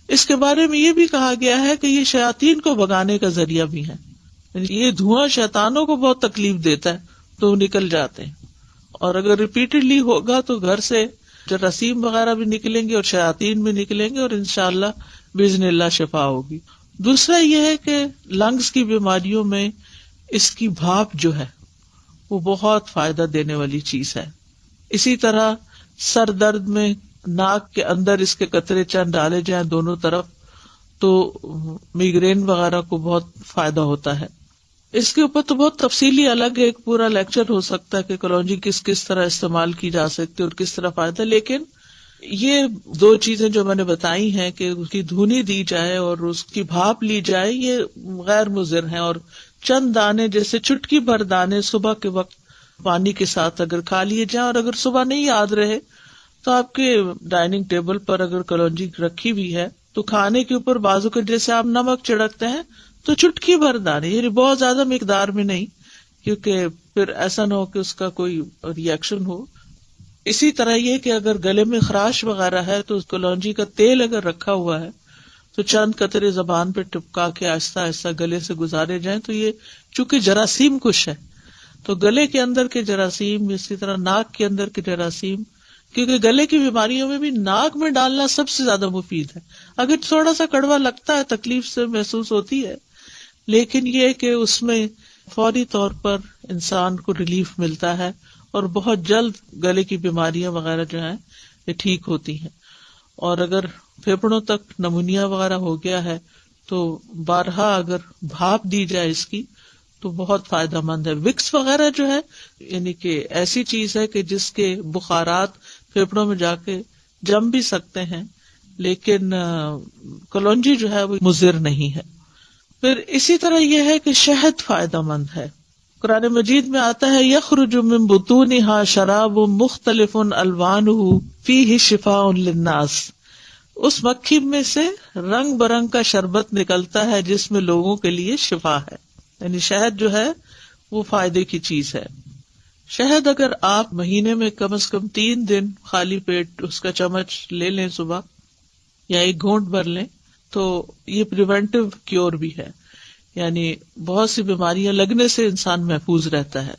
اس کے بارے میں یہ بھی کہا گیا ہے کہ یہ شیاطین کو بھگانے کا ذریعہ بھی ہے. یہ دھواں شیطانوں کو بہت تکلیف دیتا ہے تو وہ نکل جاتے ہیں. اور اگر ریپیٹڈلی ہوگا تو گھر سے جراثیم وغیرہ بھی نکلیں گے اور شیاطین بھی نکلیں گے اور انشاءاللہ باذن اللہ شفا ہوگی. دوسرا یہ ہے کہ لنگز کی بیماریوں میں اس کی بھاپ جو ہے وہ بہت فائدہ دینے والی چیز ہے. اسی طرح سر درد میں ناک کے اندر اس کے قطرے چند ڈالے جائیں دونوں طرف تو میگرین وغیرہ کو بہت فائدہ ہوتا ہے. اس کے اوپر تو بہت تفصیلی الگ ایک پورا لیکچر ہو سکتا ہے کہ کلونجی کس طرح استعمال کی جا سکتی ہے اور کس طرح فائدہ. لیکن یہ 2 چیزیں جو میں نے بتائی ہیں کہ اس کی دھونی دی جائے اور اس کی بھاپ لی جائے یہ غیر مضر ہیں. اور چند دانے جیسے چٹکی بھر دانے صبح کے وقت پانی کے ساتھ اگر کھا لیے جائیں، اور اگر صبح نہیں یاد رہے تو آپ کے ڈائننگ ٹیبل پر اگر کلونجی رکھی ہوئی ہے تو کھانے کے اوپر بازو کے جیسے آپ نمک چھڑکتے ہیں تو چٹکی بھر دانے، یعنی بہت زیادہ مقدار میں نہیں، کیونکہ پھر ایسا نہ ہو کہ اس کا کوئی ری ایکشن ہو. اسی طرح یہ کہ اگر گلے میں خراش وغیرہ ہے تو کلونجی کا تیل اگر رکھا ہوا ہے تو چند قطرے زبان پہ ٹپکا کے آہستہ آہستہ گلے سے گزارے جائیں. تو یہ چونکہ جراثیم کش ہے تو گلے کے اندر کے جراثیم، اسی طرح ناک کے اندر کے جراثیم، کیونکہ گلے کی بیماریوں میں بھی ناک میں ڈالنا سب سے زیادہ مفید ہے. اگر تھوڑا سا کڑوا لگتا ہے، تکلیف سے محسوس ہوتی ہے، لیکن یہ کہ اس میں فوری طور پر انسان کو ریلیف ملتا ہے اور بہت جلد گلے کی بیماریاں وغیرہ جو ہیں یہ ٹھیک ہوتی ہیں. اور اگر پھیپڑوں تک نمونیا وغیرہ ہو گیا ہے تو بارہا اگر بھاپ دی جائے اس کی تو بہت فائدہ مند ہے. وکس وغیرہ جو ہے یعنی کہ ایسی چیز ہے کہ جس کے بخارات پھیپڑوں میں جا کے جم بھی سکتے ہیں، لیکن کلونجی جو ہے وہ مضر نہیں ہے. پھر اسی طرح یہ ہے کہ شہد فائدہ مند ہے. قرآن مجید میں آتا ہے یخرج من بطونها شراب مختلف الوانه فیہ شفاء للناس. اس مکھی میں سے رنگ برنگ کا شربت نکلتا ہے جس میں لوگوں کے لیے شفا ہے. یعنی شہد جو ہے وہ فائدے کی چیز ہے. شہد اگر آپ مہینے میں کم از کم 3 دن خالی پیٹ اس کا چمچ لے لیں صبح یا 1 گھونٹ بھر لیں تو یہ پریونٹیو کیور بھی ہے، یعنی بہت سی بیماریاں لگنے سے انسان محفوظ رہتا ہے.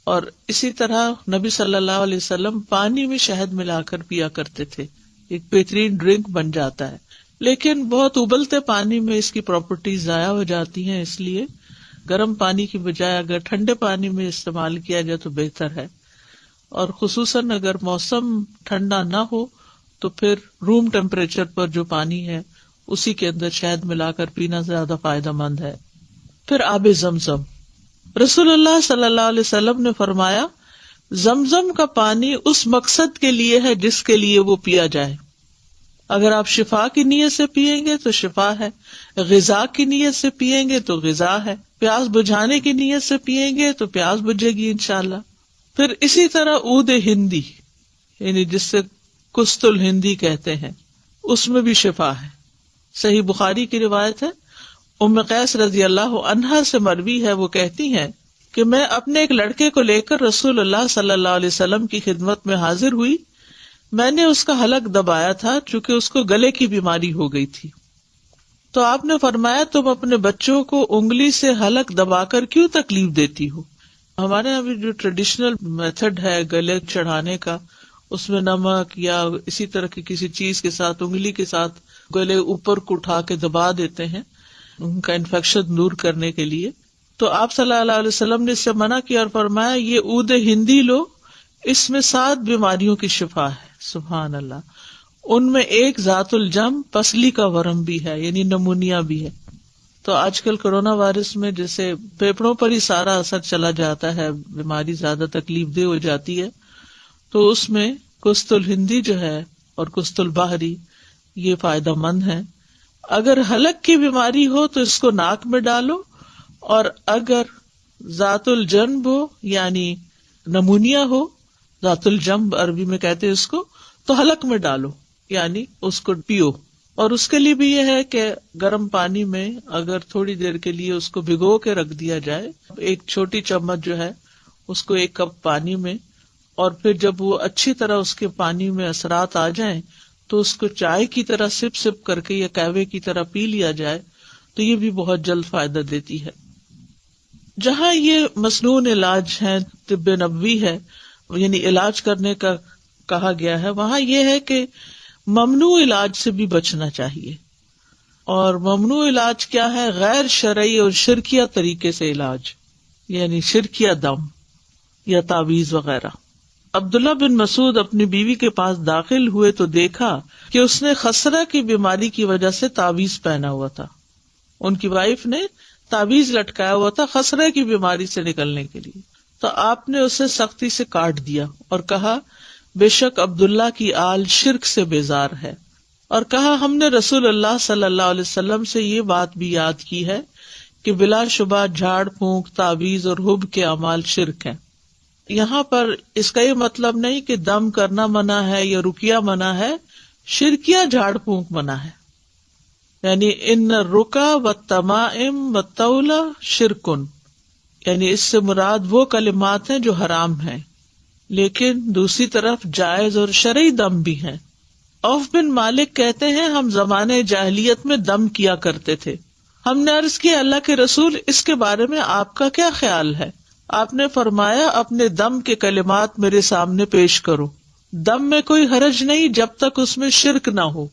اور اسی طرح نبی صلی اللہ علیہ وسلم پانی میں شہد ملا کر پیا کرتے تھے، ایک بہترین ڈرنک بن جاتا ہے. لیکن بہت ابلتے پانی میں اس کی پراپرٹیز ضائع ہو جاتی ہیں، اس لیے گرم پانی کی بجائے اگر ٹھنڈے پانی میں استعمال کیا جائے تو بہتر ہے. اور خصوصاً اگر موسم ٹھنڈا نہ ہو تو پھر روم ٹیمپریچر پر جو پانی ہے اسی کے اندر شہد ملا کر پینا زیادہ فائدہ مند ہے. پھر آب زمزم، رسول اللہ صلی اللہ علیہ وسلم نے فرمایا زمزم کا پانی اس مقصد کے لیے ہے جس کے لیے وہ پیا جائے. اگر آپ شفا کی نیت سے پیئیں گے تو شفا ہے، غذا کی نیت سے پیئیں گے تو غذا ہے، پیاس بجھانے کی نیت سے پیئیں گے تو پیاس بجھے گی انشاءاللہ. پھر اسی طرح عود ہندی، یعنی جس سے کست الہندی کہتے ہیں، اس میں بھی شفا ہے. صحیح بخاری کی روایت ہے، ام قیس رضی اللہ عنہا سے مروی ہے، وہ کہتی ہیں کہ میں اپنے ایک لڑکے کو لے کر رسول اللہ صلی اللہ علیہ وسلم کی خدمت میں حاضر ہوئی. میں نے اس کا حلق دبایا تھا چونکہ اس کو گلے کی بیماری ہو گئی تھی. تو آپ نے فرمایا تم اپنے بچوں کو انگلی سے حلق دبا کر کیوں تکلیف دیتی ہو؟ ہمارے یہاں بھی جو ٹریڈیشنل میتھڈ ہے گلے چڑھانے کا، اس میں نمک یا اسی طرح کی کسی چیز کے ساتھ انگلی کے ساتھ گلے اوپر کو اٹھا کے دبا دیتے ہیں ان کا انفیکشن دور کرنے کے لیے. تو آپ صلی اللہ علیہ وسلم نے اس سے منع کیا اور فرمایا یہ عود ہندی لو، اس میں 7 بیماریوں کی شفا ہے. سبحان اللہ. ان میں ایک ذات الجم پسلی کا ورم بھی ہے، یعنی نمونیا بھی ہے. تو آج کل کورونا وائرس میں جیسے پھیپھڑوں پر ہی سارا اثر چلا جاتا ہے، بیماری زیادہ تکلیف دہ ہو جاتی ہے، تو اس میں کست الہندی جو ہے اور کست البحری یہ فائدہ مند ہے. اگر حلق کی بیماری ہو تو اس کو ناک میں ڈالو، اور اگر ذات الجنب ہو یعنی نمونیا ہو، ذات الجنب عربی میں کہتے ہیں اس کو، تو حلق میں ڈالو یعنی اس کو پیو. اور اس کے لیے بھی یہ ہے کہ گرم پانی میں اگر تھوڑی دیر کے لیے اس کو بھگو کے رکھ دیا جائے، ایک چھوٹی چمچ جو ہے اس کو 1 کپ پانی میں، اور پھر جب وہ اچھی طرح اس کے پانی میں اثرات آ جائیں تو اس کو چائے کی طرح سپ سپ کر کے یا قہوے کی طرح پی لیا جائے تو یہ بھی بہت جلد فائدہ دیتی ہے. جہاں یہ مسنون علاج ہے، طب نبوی ہے، یعنی علاج کرنے کا کہا گیا ہے، وہاں یہ ہے کہ ممنوع علاج سے بھی بچنا چاہیے. اور ممنوع علاج کیا ہے؟ غیر شرعی اور شرکیہ طریقے سے علاج، یعنی شرکیہ دم یا تعویذ وغیرہ. عبداللہ بن مسعود اپنی بیوی کے پاس داخل ہوئے تو دیکھا کہ اس نے خسرہ کی بیماری کی وجہ سے تعویذ پہنا ہوا تھا. ان کی وائف نے تعویذ لٹکایا ہوا تھا خسرہ کی بیماری سے نکلنے کے لیے. تو آپ نے اسے سختی سے کاٹ دیا اور کہا بے شک عبداللہ کی آل شرک سے بیزار ہے، اور کہا ہم نے رسول اللہ صلی اللہ علیہ وسلم سے یہ بات بھی یاد کی ہے کہ بلا شبہ جھاڑ پھونک، تعویذ اور حب کے اعمال شرک ہیں. یہاں پر اس کا یہ مطلب نہیں کہ دم کرنا منع ہے یا رقیہ منع ہے، شرکیہ جھاڑ پھونک منع ہے. یعنی ان الرقا والتمائم والطولہ شرکن، یعنی اس سے مراد وہ کلمات ہیں جو حرام ہیں، لیکن دوسری طرف جائز اور شرعی دم بھی ہیں. عوف بن مالک کہتے ہیں ہم زمانے جاہلیت میں دم کیا کرتے تھے. ہم نے عرض کیا اللہ کے رسول اس کے بارے میں آپ کا کیا خیال ہے؟ آپ نے فرمایا اپنے دم کے کلمات میرے سامنے پیش کرو، دم میں کوئی حرج نہیں جب تک اس میں شرک نہ ہو.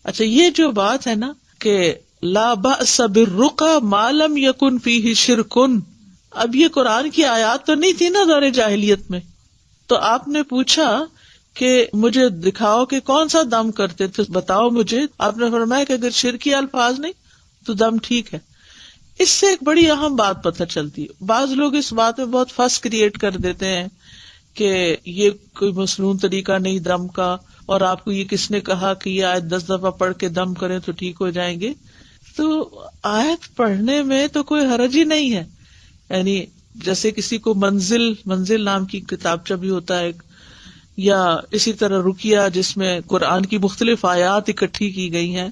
اچھا، یہ جو بات ہے نا کہ لا بأس بالرقى ما لم يكن فيه شرک، اب یہ قرآن کی آیات تو نہیں تھی نا دور جاہلیت میں. تو آپ نے پوچھا کہ مجھے دکھاؤ کہ کون سا دم کرتے تھے، بتاؤ مجھے. آپ نے فرمایا کہ اگر شرکی الفاظ نہیں تو دم ٹھیک ہے. اس سے ایک بڑی اہم بات پتہ چلتی ہے. بعض لوگ اس بات میں بہت فس کریٹ کر دیتے ہیں کہ یہ کوئی مسنون طریقہ نہیں دم کا، اور آپ کو یہ کس نے کہا کہ یہ آیت 10 دفعہ پڑھ کے دم کریں تو ٹھیک ہو جائیں گے. تو آیت پڑھنے میں تو کوئی حرج ہی نہیں ہے. یعنی جیسے کسی کو منزل نام کی کتابچہ بھی ہوتا ہے، یا اسی طرح رقیہ جس میں قرآن کی مختلف آیات اکٹھی کی گئی ہیں،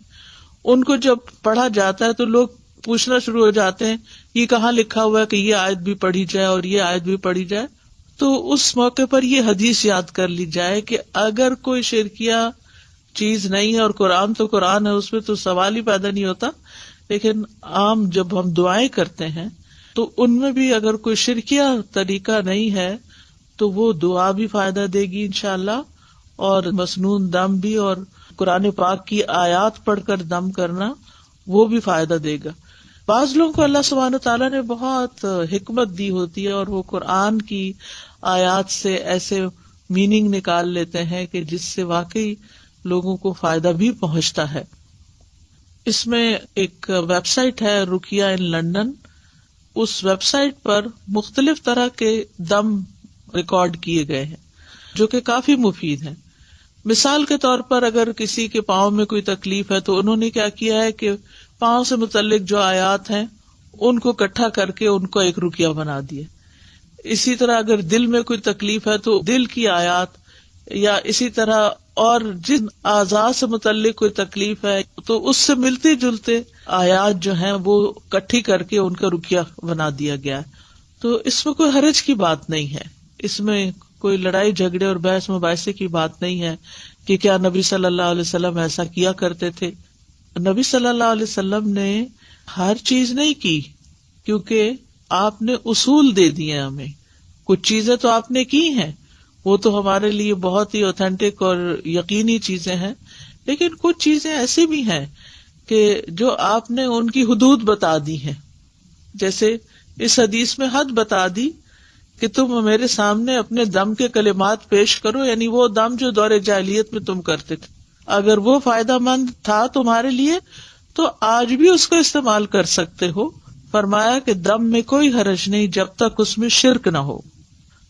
ان کو جب پڑھا جاتا ہے تو لوگ پوچھنا شروع ہو جاتے ہیں یہ کہاں لکھا ہوا ہے کہ یہ آیت بھی پڑھی جائے اور یہ آیت بھی پڑھی جائے، تو اس موقع پر یہ حدیث یاد کر لی جائے کہ اگر کوئی شرکیہ چیز نہیں ہے، اور قرآن تو قرآن ہے، اس میں تو سوال ہی پیدا نہیں ہوتا، لیکن عام جب ہم دعائیں کرتے ہیں تو ان میں بھی اگر کوئی شرکیہ طریقہ نہیں ہے تو وہ دعا بھی فائدہ دے گی انشاءاللہ، اور مسنون دم بھی، اور قرآن پاک کی آیات پڑھ کر دم کرنا وہ بھی فائدہ دے گا۔ بعض لوگوں کو اللہ سبحانہ تعالیٰ نے بہت حکمت دی ہوتی ہے اور وہ قرآن کی آیات سے ایسے میننگ نکال لیتے ہیں کہ جس سے واقعی لوگوں کو فائدہ بھی پہنچتا ہے۔ اس میں ایک ویب سائٹ ہے رقیہ ان لنڈن، اس ویب سائٹ پر مختلف طرح کے دم ریکارڈ کیے گئے ہیں جو کہ کافی مفید ہیں۔ مثال کے طور پر اگر کسی کے پاؤں میں کوئی تکلیف ہے تو انہوں نے کیا کیا ہے کہ پاؤں سے متعلق جو آیات ہیں ان کو اکٹھا کر کے ان کو ایک رقیہ بنا دیا۔ اسی طرح اگر دل میں کوئی تکلیف ہے تو دل کی آیات، یا اسی طرح اور جن اعضاء سے متعلق کوئی تکلیف ہے تو اس سے ملتے جلتے آیات جو ہیں وہ اکٹھی کر کے ان کا رقیہ بنا دیا گیا ہے۔ تو اس میں کوئی حرج کی بات نہیں ہے، اس میں کوئی لڑائی جھگڑے اور بحث مباحثے کی بات نہیں ہے کہ کیا نبی صلی اللہ علیہ وسلم ایسا کیا کرتے تھے۔ نبی صلی اللہ علیہ وسلم نے ہر چیز نہیں کی، کیونکہ آپ نے اصول دے دیے ہمیں، کچھ چیزیں تو آپ نے کی ہیں، وہ تو ہمارے لیے بہت ہی اوتھینٹک اور یقینی چیزیں ہیں، لیکن کچھ چیزیں ایسی بھی ہیں کہ جو آپ نے ان کی حدود بتا دی ہیں۔ جیسے اس حدیث میں حد بتا دی کہ تم میرے سامنے اپنے دم کے کلمات پیش کرو، یعنی وہ دم جو دور جاہلیت میں تم کرتے تھے، اگر وہ فائدہ مند تھا تمہارے لیے تو آج بھی اس کو استعمال کر سکتے ہو۔ فرمایا کہ دم میں کوئی حرج نہیں جب تک اس میں شرک نہ ہو۔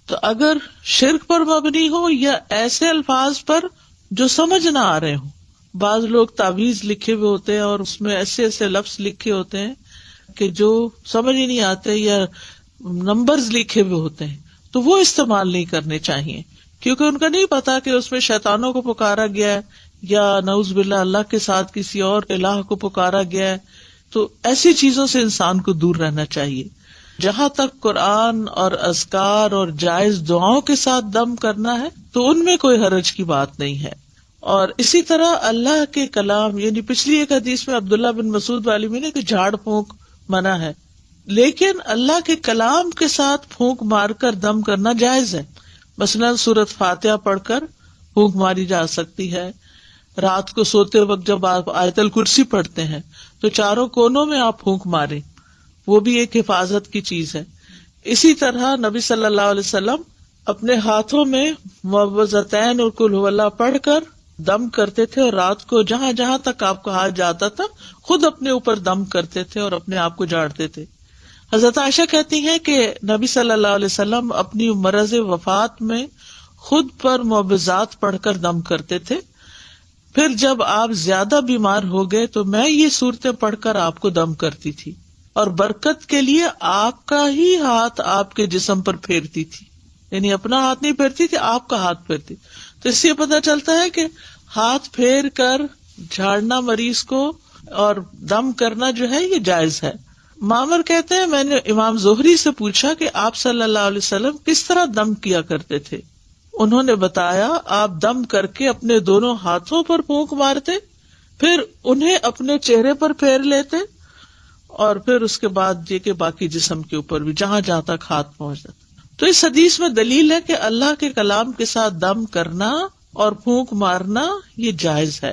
تو اگر شرک پر مبنی ہو یا ایسے الفاظ پر جو سمجھ نہ آ رہے ہوں، بعض لوگ تعویذ لکھے ہوئے ہوتے ہیں اور اس میں ایسے ایسے لفظ لکھے ہوتے ہیں کہ جو سمجھ ہی نہیں آتے، یا نمبرز لکھے ہوئے ہوتے ہیں، تو وہ استعمال نہیں کرنے چاہیے، کیونکہ ان کا نہیں پتا کہ اس میں شیطانوں کو پکارا گیا ہے یا نعوذ باللہ اللہ کے ساتھ کسی اور الہ کو پکارا گیا ہے۔ تو ایسی چیزوں سے انسان کو دور رہنا چاہیے۔ جہاں تک قرآن اور اذکار اور جائز دعاؤں کے ساتھ دم کرنا ہے تو ان میں کوئی حرج کی بات نہیں ہے۔ اور اسی طرح اللہ کے کلام، یعنی پچھلی ایک حدیث میں عبداللہ بن مسعود والی میں نے کہ جھاڑ پھونک منع ہے، لیکن اللہ کے کلام کے ساتھ پھونک مار کر دم کرنا جائز ہے۔ مثلا سورۃ فاتحہ پڑھ کر پھونک ماری جا سکتی ہے۔ رات کو سوتے وقت جب آپ آیت الکرسی پڑھتے ہیں تو چاروں کونوں میں آپ پھونک ماریں، وہ بھی ایک حفاظت کی چیز ہے۔ اسی طرح نبی صلی اللہ علیہ وسلم اپنے ہاتھوں میں معوذتین اور قل ھو اللہ پڑھ کر دم کرتے تھے، اور رات کو جہاں جہاں تک آپ کا ہاتھ جاتا تھا خود اپنے اوپر دم کرتے تھے اور اپنے آپ کو جھاڑتے تھے۔ حضرت عائشہ کہتی ہیں کہ نبی صلی اللہ علیہ وسلم اپنی مرض وفات میں خود پر معوذات پڑھ کر دم کرتے تھے، پھر جب آپ زیادہ بیمار ہو گئے تو میں یہ صورتیں پڑھ کر آپ کو دم کرتی تھی، اور برکت کے لیے آپ کا ہی ہاتھ آپ کے جسم پر پھیرتی تھی، یعنی اپنا ہاتھ نہیں پھیرتی تھی، آپ کا ہاتھ پھیرتی۔ تو اس سے پتہ چلتا ہے کہ ہاتھ پھیر کر جھاڑنا مریض کو اور دم کرنا جو ہے یہ جائز ہے۔ معمر کہتے ہیں میں نے امام زہری سے پوچھا کہ آپ صلی اللہ علیہ وسلم کس طرح دم کیا کرتے تھے؟ انہوں نے بتایا آپ دم کر کے اپنے دونوں ہاتھوں پر پھونک مارتے، پھر انہیں اپنے چہرے پر پھیر لیتے، اور پھر اس کے بعد یہ کہ باقی جسم کے اوپر بھی جہاں جہاں تک ہاتھ پہنچ جاتا۔ تو اس حدیث میں دلیل ہے کہ اللہ کے کلام کے ساتھ دم کرنا اور پھونک مارنا یہ جائز ہے۔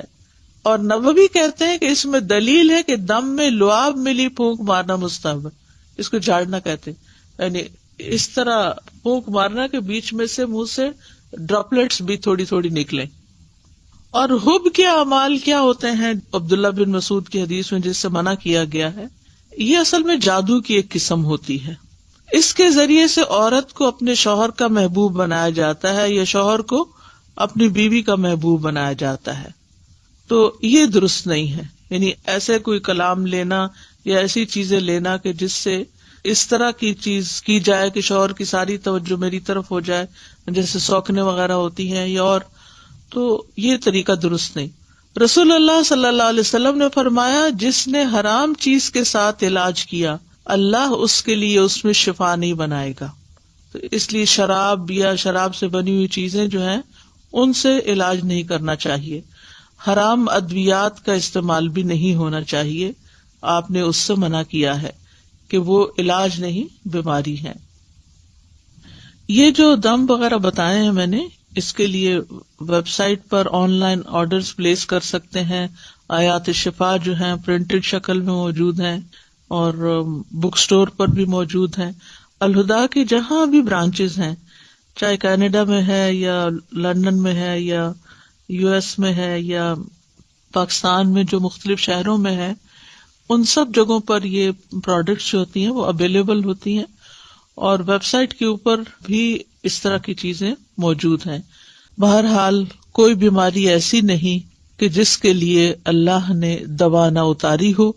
اور نووی کہتے ہیں کہ اس میں دلیل ہے کہ دم میں لعاب ملی پھونک مارنا مستحب ہے، اس کو جھاڑنا کہتے ہیں، یعنی اس طرح پھونک مارنا کے بیچ میں سے منہ سے ڈراپلیٹس بھی تھوڑی تھوڑی نکلیں۔ اور حب کے اعمال کیا ہوتے ہیں عبداللہ بن مسعود کی حدیث میں جس سے منع کیا گیا ہے؟ یہ اصل میں جادو کی ایک قسم ہوتی ہے۔ اس کے ذریعے سے عورت کو اپنے شوہر کا محبوب بنایا جاتا ہے یا شوہر کو اپنی بیوی کا محبوب بنایا جاتا ہے، تو یہ درست نہیں ہے۔ یعنی ایسے کوئی کلام لینا یا ایسی چیزیں لینا کہ جس سے اس طرح کی چیز کی جائے کہ شوہر کی ساری توجہ میری طرف ہو جائے، جیسے سوکھنے وغیرہ ہوتی ہیں یا اور، تو یہ طریقہ درست نہیں۔ رسول اللہ صلی اللہ علیہ وسلم نے فرمایا جس نے حرام چیز کے ساتھ علاج کیا اللہ اس کے لیے اس میں شفا نہیں بنائے گا. تو اس لیے شراب یا شراب سے بنی ہوئی چیزیں جو ہیں ان سے علاج نہیں کرنا چاہیے. حرام ادویات کا استعمال بھی نہیں ہونا چاہیے. آپ نے اس سے منع کیا ہے کہ وہ علاج نہیں بیماری ہے. یہ جو دم وغیرہ بتائے ہیں میں نے، اس کے لیے ویب سائٹ پر آن لائن آرڈرز پلیس کر سکتے ہیں. آیات شفا جو ہیں پرنٹڈ شکل میں موجود ہیں اور بک سٹور پر بھی موجود ہیں. الہدا کی جہاں بھی برانچز ہیں، چاہے کینیڈا میں ہے یا لندن میں ہے یا یو ایس میں ہے یا پاکستان میں جو مختلف شہروں میں ہے، ان سب جگہوں پر یہ پروڈکٹس جو ہوتی ہیں وہ اویلیبل ہوتی ہیں. اور ویب سائٹ کے اوپر بھی اس طرح کی چیزیں موجود ہیں. بہرحال کوئی بیماری ایسی نہیں کہ جس کے لیے اللہ نے دوا نہ اتاری ہو.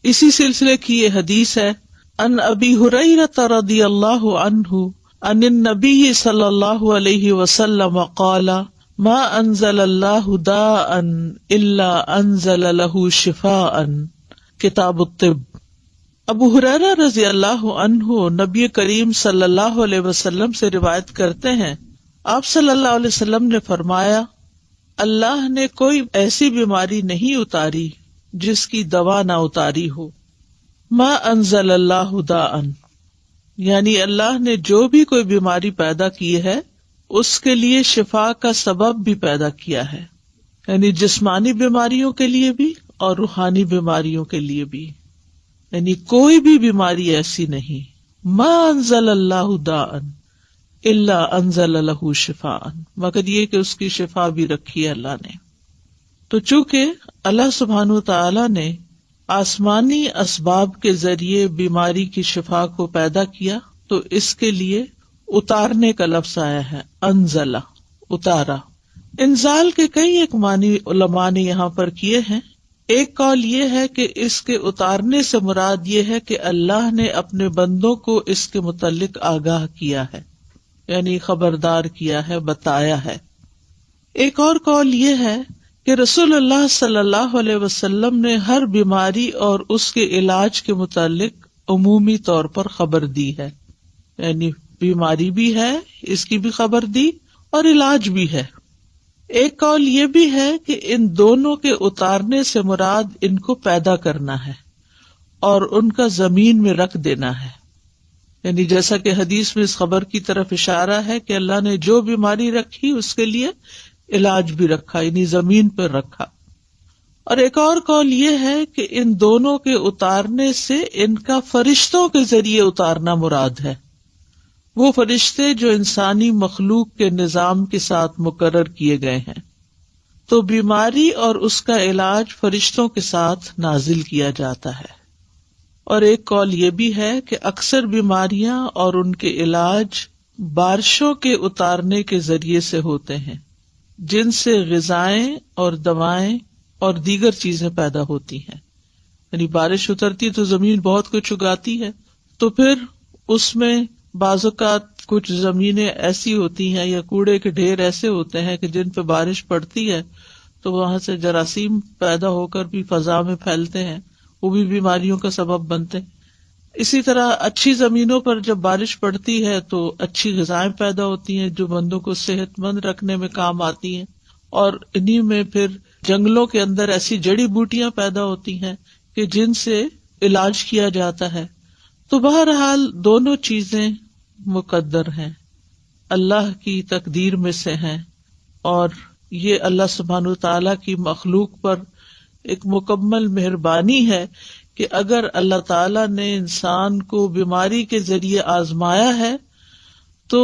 اسی سلسلے کی یہ حدیث ہے، ان ابی ہریرہ رضی اللہ عنہ ان النبی صلی اللہ علیہ وسلم قال ما انزل اللہ داء الا انزل له شفاء. کتاب الطب. ابو ہریرہ رضی اللہ عنہ نبی کریم صلی اللہ علیہ وسلم سے روایت کرتے ہیں، آپ صلی اللہ علیہ وسلم نے فرمایا اللہ نے کوئی ایسی بیماری نہیں اتاری جس کی دوا نہ اتاری ہو. ما انزل اللہ داء، یعنی اللہ نے جو بھی کوئی بیماری پیدا کی ہے اس کے لیے شفا کا سبب بھی پیدا کیا ہے، یعنی جسمانی بیماریوں کے لیے بھی اور روحانی بیماریوں کے لیے بھی. یعنی کوئی بھی بیماری ایسی نہیں. ما انزل اللہ داء الا انزل له شفاء، مگر یہ کہ اس کی شفا بھی رکھی ہے اللہ نے. تو چونکہ اللہ سبحانہ وتعالی نے آسمانی اسباب کے ذریعے بیماری کی شفا کو پیدا کیا تو اس کے لیے اتارنے کا لفظ آیا ہے، انزلہ، اتارا. انزال کے کئی ایک معنی علماء نے یہاں پر کیے ہیں. ایک قول یہ ہے کہ اس کے اتارنے سے مراد یہ ہے کہ اللہ نے اپنے بندوں کو اس کے متعلق آگاہ کیا ہے، یعنی خبردار کیا ہے، بتایا ہے. ایک اور قول یہ ہے کہ رسول اللہ صلی اللہ علیہ وسلم نے ہر بیماری اور اس کے علاج کے متعلق عمومی طور پر خبر دی ہے، یعنی بیماری بھی ہے اس کی بھی خبر دی اور علاج بھی ہے. ایک قول یہ بھی ہے کہ ان دونوں کے اتارنے سے مراد ان کو پیدا کرنا ہے اور ان کا زمین میں رکھ دینا ہے. یعنی جیسا کہ حدیث میں اس خبر کی طرف اشارہ ہے کہ اللہ نے جو بیماری رکھی اس کے لیے علاج بھی رکھا، یعنی زمین پر رکھا. اور ایک اور قول یہ ہے کہ ان دونوں کے اتارنے سے ان کا فرشتوں کے ذریعے اتارنا مراد ہے، وہ فرشتے جو انسانی مخلوق کے نظام کے ساتھ مقرر کیے گئے ہیں. تو بیماری اور اس کا علاج فرشتوں کے ساتھ نازل کیا جاتا ہے. اور ایک قول یہ بھی ہے کہ اکثر بیماریاں اور ان کے علاج بارشوں کے اتارنے کے ذریعے سے ہوتے ہیں، جن سے غذائیں اور دوائیں اور دیگر چیزیں پیدا ہوتی ہیں. یعنی بارش اترتی تو زمین بہت کچھ اگاتی ہے، تو پھر اس میں بعض اوقات کچھ زمینیں ایسی ہوتی ہیں یا کوڑے کے ڈھیر ایسے ہوتے ہیں کہ جن پہ بارش پڑتی ہے تو وہاں سے جراثیم پیدا ہو کر بھی فضا میں پھیلتے ہیں، وہ بھی بیماریوں کا سبب بنتے ہیں. اسی طرح اچھی زمینوں پر جب بارش پڑتی ہے تو اچھی غذائیں پیدا ہوتی ہیں جو بندوں کو صحت مند رکھنے میں کام آتی ہیں، اور انہی میں پھر جنگلوں کے اندر ایسی جڑی بوٹیاں پیدا ہوتی ہیں کہ جن سے علاج کیا جاتا ہے. تو بہرحال دونوں چیزیں مقدر ہیں، اللہ کی تقدیر میں سے ہیں، اور یہ اللہ سبحانہ وتعالیٰ کی مخلوق پر ایک مکمل مہربانی ہے کہ اگر اللہ تعالیٰ نے انسان کو بیماری کے ذریعے آزمایا ہے تو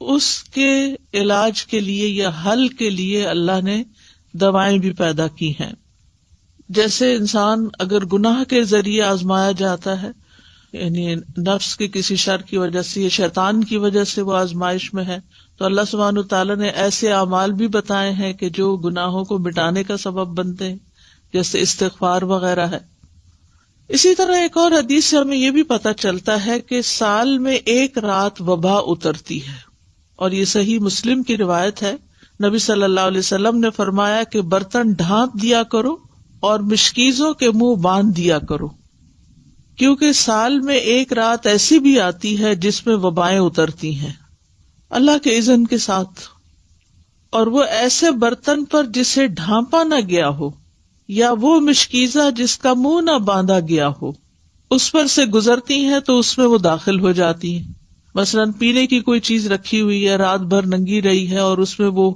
اس کے علاج کے لیے یا حل کے لیے اللہ نے دوائیں بھی پیدا کی ہیں. جیسے انسان اگر گناہ کے ذریعے آزمایا جاتا ہے، یعنی نفس کے کسی شر کی وجہ سے یا شیطان کی وجہ سے وہ آزمائش میں ہے، تو اللہ سبحانہ وتعالیٰ نے ایسے اعمال بھی بتائے ہیں کہ جو گناہوں کو مٹانے کا سبب بنتے ہیں، جیسے استغفار وغیرہ ہے. اسی طرح ایک اور حدیث سے ہمیں یہ بھی پتہ چلتا ہے کہ سال میں ایک رات وبا اترتی ہے، اور یہ صحیح مسلم کی روایت ہے. نبی صلی اللہ علیہ وسلم نے فرمایا کہ برتن ڈھانپ دیا کرو اور مشکیزوں کے منہ باندھ دیا کرو، کیونکہ سال میں ایک رات ایسی بھی آتی ہے جس میں وبائیں اترتی ہیں اللہ کے اذن کے ساتھ، اور وہ ایسے برتن پر جسے ڈھانپا نہ گیا ہو یا وہ مشکیزہ جس کا منہ نہ باندھا گیا ہو اس پر سے گزرتی ہیں تو اس میں وہ داخل ہو جاتی ہیں۔ مثلاً پینے کی کوئی چیز رکھی ہوئی ہے، رات بھر ننگی رہی ہے اور اس میں وہ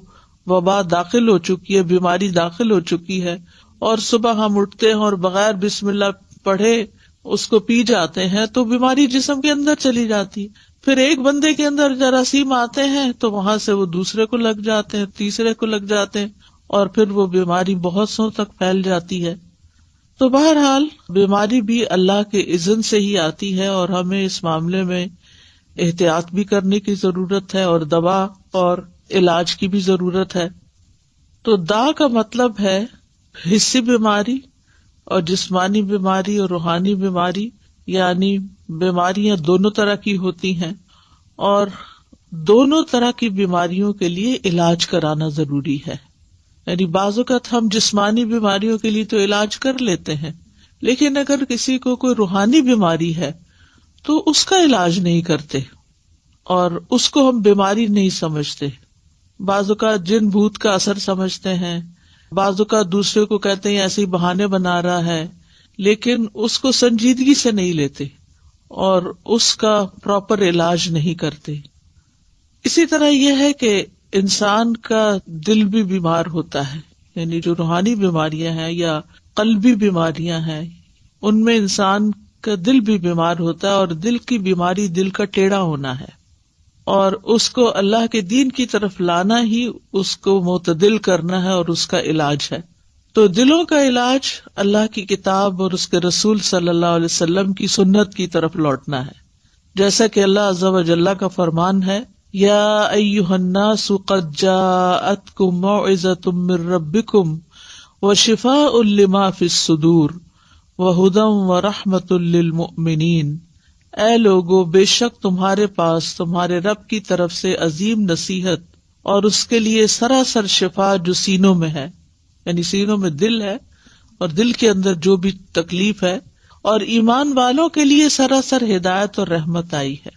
وبا داخل ہو چکی ہے، بیماری داخل ہو چکی ہے، اور صبح ہم اٹھتے ہیں اور بغیر بسم اللہ پڑھے اس کو پی جاتے ہیں تو بیماری جسم کے اندر چلی جاتی ہے۔ پھر ایک بندے کے اندر جراثیم آتے ہیں تو وہاں سے وہ دوسرے کو لگ جاتے ہیں، تیسرے کو لگ جاتے ہیں، اور پھر وہ بیماری بہت سو تک پھیل جاتی ہے۔ تو بہرحال بیماری بھی اللہ کے اذن سے ہی آتی ہے، اور ہمیں اس معاملے میں احتیاط بھی کرنے کی ضرورت ہے، اور دوا اور علاج کی بھی ضرورت ہے۔ تو دا کا مطلب ہے حسی بیماری اور جسمانی بیماری اور روحانی بیماری، یعنی بیماریاں دونوں طرح کی ہوتی ہیں، اور دونوں طرح کی بیماریوں کے لیے علاج کرانا ضروری ہے۔ یعنی بعض اوقات ہم جسمانی بیماریوں کے لیے تو علاج کر لیتے ہیں، لیکن اگر کسی کو کوئی روحانی بیماری ہے تو اس کا علاج نہیں کرتے اور اس کو ہم بیماری نہیں سمجھتے۔ بعض اوقات جن بھوت کا اثر سمجھتے ہیں، بعض اوقات دوسرے کو کہتے ہیں ایسے ہی بہانے بنا رہا ہے، لیکن اس کو سنجیدگی سے نہیں لیتے اور اس کا پراپر علاج نہیں کرتے۔ اسی طرح یہ ہے کہ انسان کا دل بھی بیمار ہوتا ہے، یعنی جو روحانی بیماریاں ہیں یا قلبی بیماریاں ہیں ان میں انسان کا دل بھی بیمار ہوتا ہے، اور دل کی بیماری دل کا ٹیڑھا ہونا ہے، اور اس کو اللہ کے دین کی طرف لانا ہی اس کو معتدل کرنا ہے اور اس کا علاج ہے۔ تو دلوں کا علاج اللہ کی کتاب اور اس کے رسول صلی اللہ علیہ وسلم کی سنت کی طرف لوٹنا ہے، جیسا کہ اللہ عز و جل کا فرمان ہے، یا ایھا الناس قد جاءتکم موعظۃ من ربکم وشفاء لما فی الصدور وہدی ورحمۃ للمؤمنین۔ اے لوگو، بے شک تمہارے پاس تمہارے رب کی طرف سے عظیم نصیحت اور اس کے لیے سراسر شفا جو سینوں میں ہے، یعنی سینوں میں دل ہے اور دل کے اندر جو بھی تکلیف ہے، اور ایمان والوں کے لیے سراسر ہدایت اور رحمت آئی ہے۔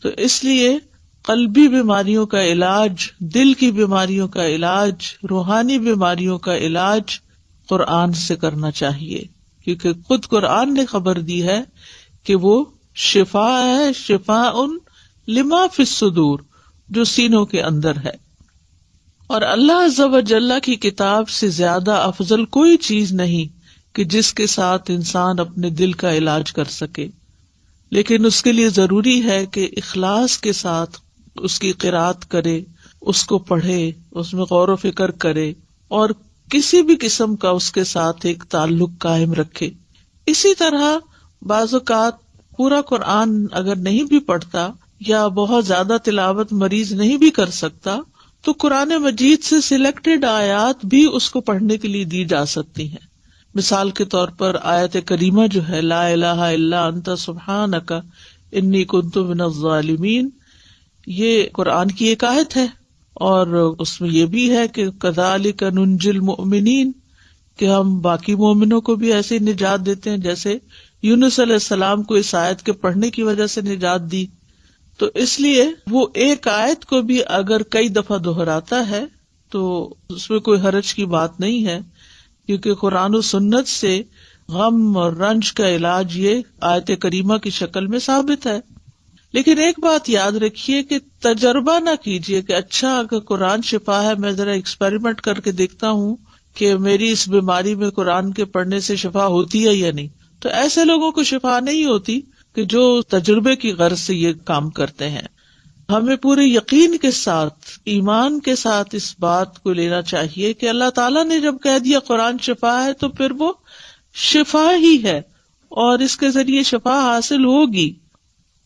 تو اس لیے قلبی بیماریوں کا علاج، دل کی بیماریوں کا علاج، روحانی بیماریوں کا علاج قرآن سے کرنا چاہیے، کیونکہ خود قرآن نے خبر دی ہے کہ وہ شفا ہے، شفاء لما فی الصدور، جو سینوں کے اندر ہے۔ اور اللہ عز و جل کی کتاب سے زیادہ افضل کوئی چیز نہیں کہ جس کے ساتھ انسان اپنے دل کا علاج کر سکے، لیکن اس کے لیے ضروری ہے کہ اخلاص کے ساتھ اس کی قرأت کرے، اس کو پڑھے، اس میں غور و فکر کرے، اور کسی بھی قسم کا اس کے ساتھ ایک تعلق قائم رکھے۔ اسی طرح بعض اوقات پورا قرآن اگر نہیں بھی پڑھتا یا بہت زیادہ تلاوت مریض نہیں بھی کر سکتا تو قرآن مجید سے سلیکٹڈ آیات بھی اس کو پڑھنے کے لیے دی جا سکتی ہیں۔ مثال کے طور پر آیت کریمہ جو ہے لا الہ الا انت سبحانک انی کنت من الظالمین، یہ قرآن کی ایک آیت ہے، اور اس میں یہ بھی ہے کہ کذالک ننجی المؤمنین، کہ ہم باقی مومنوں کو بھی ایسے نجات دیتے ہیں جیسے یونس علیہ السلام کو اس آیت کے پڑھنے کی وجہ سے نجات دی۔ تو اس لیے وہ ایک آیت کو بھی اگر کئی دفعہ دہراتا ہے تو اس میں کوئی حرج کی بات نہیں ہے، کیونکہ قرآن و سنت سے غم اور رنج کا علاج یہ آیت کریمہ کی شکل میں ثابت ہے۔ لیکن ایک بات یاد رکھیے کہ تجربہ نہ کیجیے کہ اچھا اگر قرآن شفا ہے، میں ذرا ایکسپیریمنٹ کر کے دیکھتا ہوں کہ میری اس بیماری میں قرآن کے پڑھنے سے شفا ہوتی ہے یا نہیں۔ تو ایسے لوگوں کو شفا نہیں ہوتی کہ جو تجربے کی غرض سے یہ کام کرتے ہیں۔ ہمیں پورے یقین کے ساتھ، ایمان کے ساتھ اس بات کو لینا چاہیے کہ اللہ تعالیٰ نے جب کہہ دیا قرآن شفا ہے تو پھر وہ شفا ہی ہے، اور اس کے ذریعے شفا حاصل ہوگی۔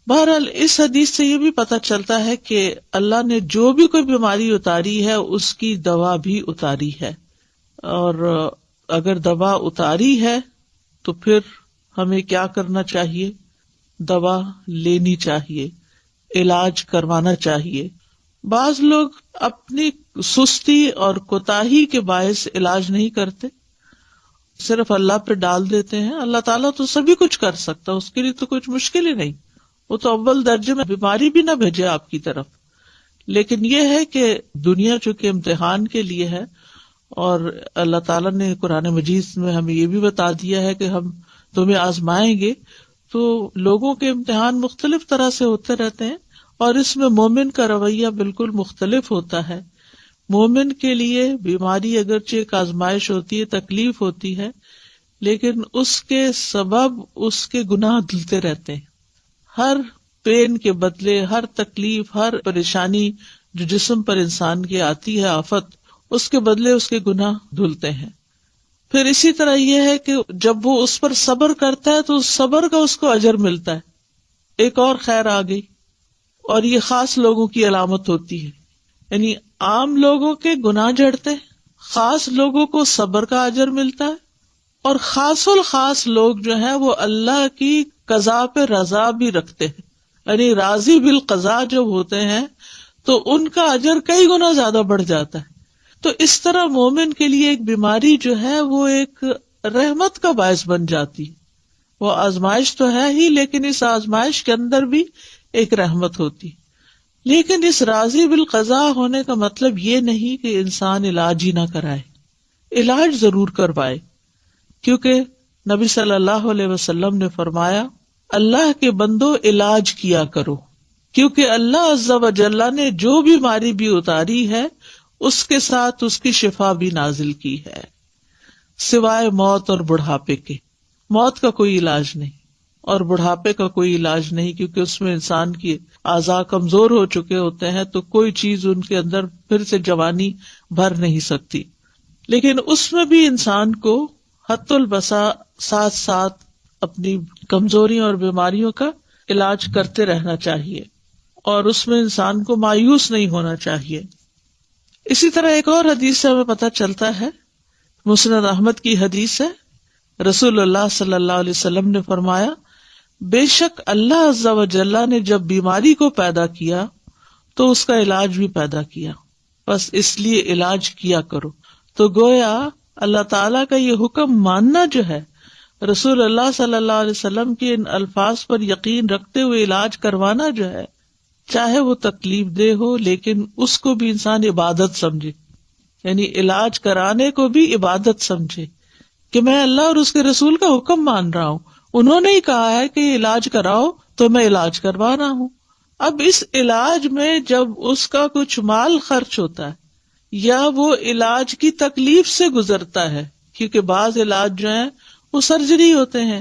بہرحال اس حدیث سے یہ بھی پتہ چلتا ہے کہ اللہ نے جو بھی کوئی بیماری اتاری ہے اس کی دوا بھی اتاری ہے، اور اگر دوا اتاری ہے تو پھر ہمیں کیا کرنا چاہیے؟ دوا لینی چاہیے، علاج کروانا چاہیے، بعض لوگ اپنی سستی اور کوتاہی کے باعث علاج نہیں کرتے، صرف اللہ پہ ڈال دیتے ہیں. اللہ تعالیٰ تو سبھی کچھ کر سکتا، اس کے لیے تو کچھ مشکل ہی نہیں، وہ تو اول درجے میں بیماری بھی نہ بھیجے آپ کی طرف. لیکن یہ ہے کہ دنیا چونکہ امتحان کے لیے ہے، اور اللہ تعالیٰ نے قرآن مجید میں ہمیں یہ بھی بتا دیا ہے کہ ہم تمہیں آزمائیں گے، تو لوگوں کے امتحان مختلف طرح سے ہوتے رہتے ہیں، اور اس میں مومن کا رویہ بالکل مختلف ہوتا ہے. مومن کے لیے بیماری اگرچہ ایک آزمائش ہوتی ہے، تکلیف ہوتی ہے، لیکن اس کے سبب اس کے گناہ دھلتے رہتے ہیں. ہر پین کے بدلے، ہر تکلیف، ہر پریشانی جو جسم پر انسان کی آتی ہے، آفت، اس کے بدلے اس کے گناہ دھلتے ہیں. پھر اسی طرح یہ ہے کہ جب وہ اس پر صبر کرتا ہے تو اس صبر کا اس کو اجر ملتا ہے. ایک اور خیر آ گئی، اور یہ خاص لوگوں کی علامت ہوتی ہے، یعنی عام لوگوں کے گناہ جھڑتے، خاص لوگوں کو صبر کا اجر ملتا ہے، اور خاص الخاص لوگ جو ہیں وہ اللہ کی قضاء پہ رضا بھی رکھتے ہیں، یعنی راضی بالقضاء جب ہوتے ہیں تو ان کا اجر کئی گنا زیادہ بڑھ جاتا ہے. تو اس طرح مومن کے لیے ایک بیماری جو ہے وہ ایک رحمت کا باعث بن جاتی ہے. وہ آزمائش تو ہے ہی، لیکن اس آزمائش کے اندر بھی ایک رحمت ہوتی. لیکن اس راضی بالقضاء ہونے کا مطلب یہ نہیں کہ انسان علاج ہی نہ کرائے، علاج ضرور کروائے، کیونکہ نبی صلی اللہ علیہ وسلم نے فرمایا اللہ کے بندو علاج کیا کرو، کیونکہ اللہ عز و جل نے جو بیماری بھی اتاری ہے اس کے ساتھ اس کی شفا بھی نازل کی ہے، سوائے موت اور بڑھاپے کے. موت کا کوئی علاج نہیں اور بڑھاپے کا کوئی علاج نہیں، کیونکہ اس میں انسان کی اعضاء کمزور ہو چکے ہوتے ہیں، تو کوئی چیز ان کے اندر پھر سے جوانی بھر نہیں سکتی. لیکن اس میں بھی انسان کو حت البسا ساتھ ساتھ اپنی کمزوریوں اور بیماریوں کا علاج کرتے رہنا چاہیے، اور اس میں انسان کو مایوس نہیں ہونا چاہیے. اسی طرح ایک اور حدیث سے ہمیں پتہ چلتا ہے، مسند احمد کی حدیث ہے، رسول اللہ صلی اللہ علیہ وسلم نے فرمایا بے شک اللہ عز و جل نے جب بیماری کو پیدا کیا تو اس کا علاج بھی پیدا کیا، بس اس لیے علاج کیا کرو. تو گویا اللہ تعالیٰ کا یہ حکم ماننا جو ہے، رسول اللہ صلی اللہ علیہ وسلم کے ان الفاظ پر یقین رکھتے ہوئے علاج کروانا جو ہے، چاہے وہ تکلیف دہ ہو لیکن اس کو بھی انسان عبادت سمجھے، یعنی علاج کرانے کو بھی عبادت سمجھے کہ میں اللہ اور اس کے رسول کا حکم مان رہا ہوں، انہوں نے ہی کہا ہے کہ علاج کراؤ تو میں علاج کروا رہا ہوں. اب اس علاج میں جب اس کا کچھ مال خرچ ہوتا ہے یا وہ علاج کی تکلیف سے گزرتا ہے، کیونکہ بعض علاج جو ہیں وہ سرجری ہوتے ہیں،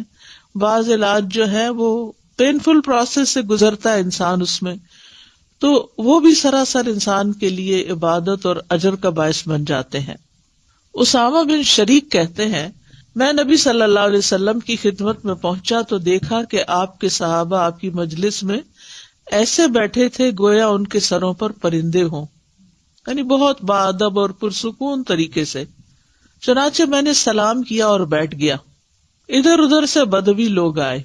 بعض علاج جو ہے وہ پینفل پروسیس سے گزرتا ہے انسان اس میں، تو وہ بھی سراسر انسان کے لیے عبادت اور اجر کا باعث بن جاتے ہیں. اسامہ بن شریک کہتے ہیں میں نبی صلی اللہ علیہ وسلم کی خدمت میں پہنچا تو دیکھا کہ آپ کے صحابہ آپ کی مجلس میں ایسے بیٹھے تھے گویا ان کے سروں پر پرندے ہوں، یعنی بہت باادب اور پرسکون طریقے سے. چنانچہ میں نے سلام کیا اور بیٹھ گیا. ادھر ادھر سے بدوی لوگ آئے،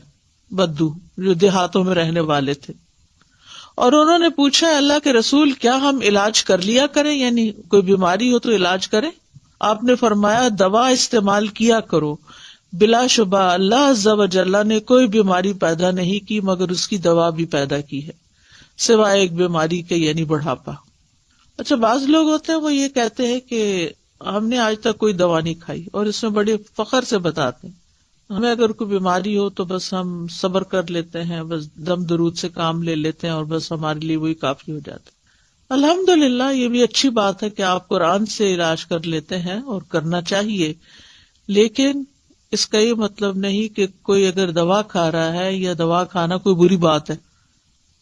بدو جو دیہاتوں میں رہنے والے تھے، اور انہوں نے پوچھا اللہ کے رسول کیا ہم علاج کر لیا کریں، یعنی کوئی بیماری ہو تو علاج کریں؟ آپ نے فرمایا دوا استعمال کیا کرو، بلا شبہ اللہ عز و جل نے کوئی بیماری پیدا نہیں کی مگر اس کی دوا بھی پیدا کی ہے، سوائے ایک بیماری کے یعنی بڑھاپا. اچھا، بعض لوگ ہوتے ہیں وہ یہ کہتے ہیں کہ ہم نے آج تک کوئی دوا نہیں کھائی، اور اس میں بڑے فخر سے بتاتے ہیں ہمیں اگر کوئی بیماری ہو تو بس ہم صبر کر لیتے ہیں، بس دم درود سے کام لے لیتے ہیں اور بس ہمارے لیے وہی کافی ہو جاتا ہے. الحمدللہ یہ بھی اچھی بات ہے کہ آپ قرآن سے علاج کر لیتے ہیں اور کرنا چاہیے، لیکن اس کا یہ مطلب نہیں کہ کوئی اگر دوا کھا رہا ہے یا دوا کھانا کوئی بری بات ہے،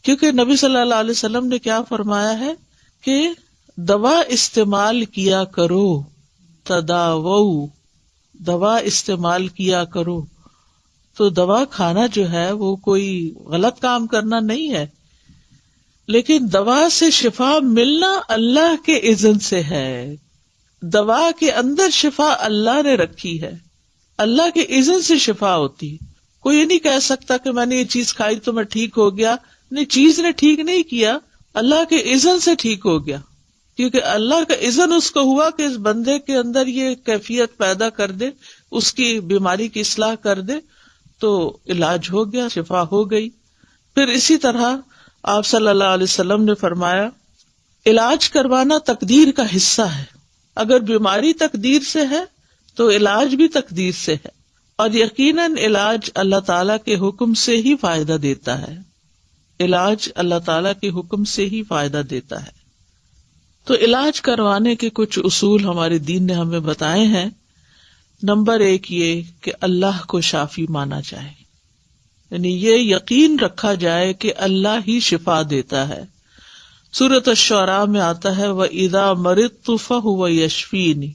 کیونکہ نبی صلی اللہ علیہ وسلم نے کیا فرمایا ہے کہ دوا استعمال کیا کرو، تداوؤ، دوا استعمال کیا کرو. تو دوا کھانا جو ہے وہ کوئی غلط کام کرنا نہیں ہے، لیکن دوا سے شفا ملنا اللہ کے اذن سے ہے. دوا کے اندر شفا اللہ نے رکھی ہے، اللہ کے اذن سے شفا ہوتی. کوئی یہ نہیں کہہ سکتا کہ میں نے یہ چیز کھائی تو میں ٹھیک ہو گیا. نہیں، چیز نے ٹھیک نہیں کیا، اللہ کے اذن سے ٹھیک ہو گیا، کیونکہ اللہ کا اذن اس کو ہوا کہ اس بندے کے اندر یہ کیفیت پیدا کر دے، اس کی بیماری کی اصلاح کر دے، تو علاج ہو گیا، شفا ہو گئی۔ پھر اسی طرح آپ صلی اللہ علیہ وسلم نے فرمایا علاج کروانا تقدیر کا حصہ ہے، اگر بیماری تقدیر سے ہے تو علاج بھی تقدیر سے ہے، اور یقیناً علاج اللہ تعالیٰ کے حکم سے ہی فائدہ دیتا ہے، علاج اللہ تعالیٰ کے حکم سے ہی فائدہ دیتا ہے۔ تو علاج کروانے کے کچھ اصول ہمارے دین نے ہمیں بتائے ہیں۔ نمبر 1 یہ کہ اللہ کو شافی مانا جائے، یعنی یہ یقین رکھا جائے کہ اللہ ہی شفا دیتا ہے۔ سورۃ الشعراء میں آتا ہے وَإِذَا مَرِضْتُ فَهُوَ يَشْفِينِ،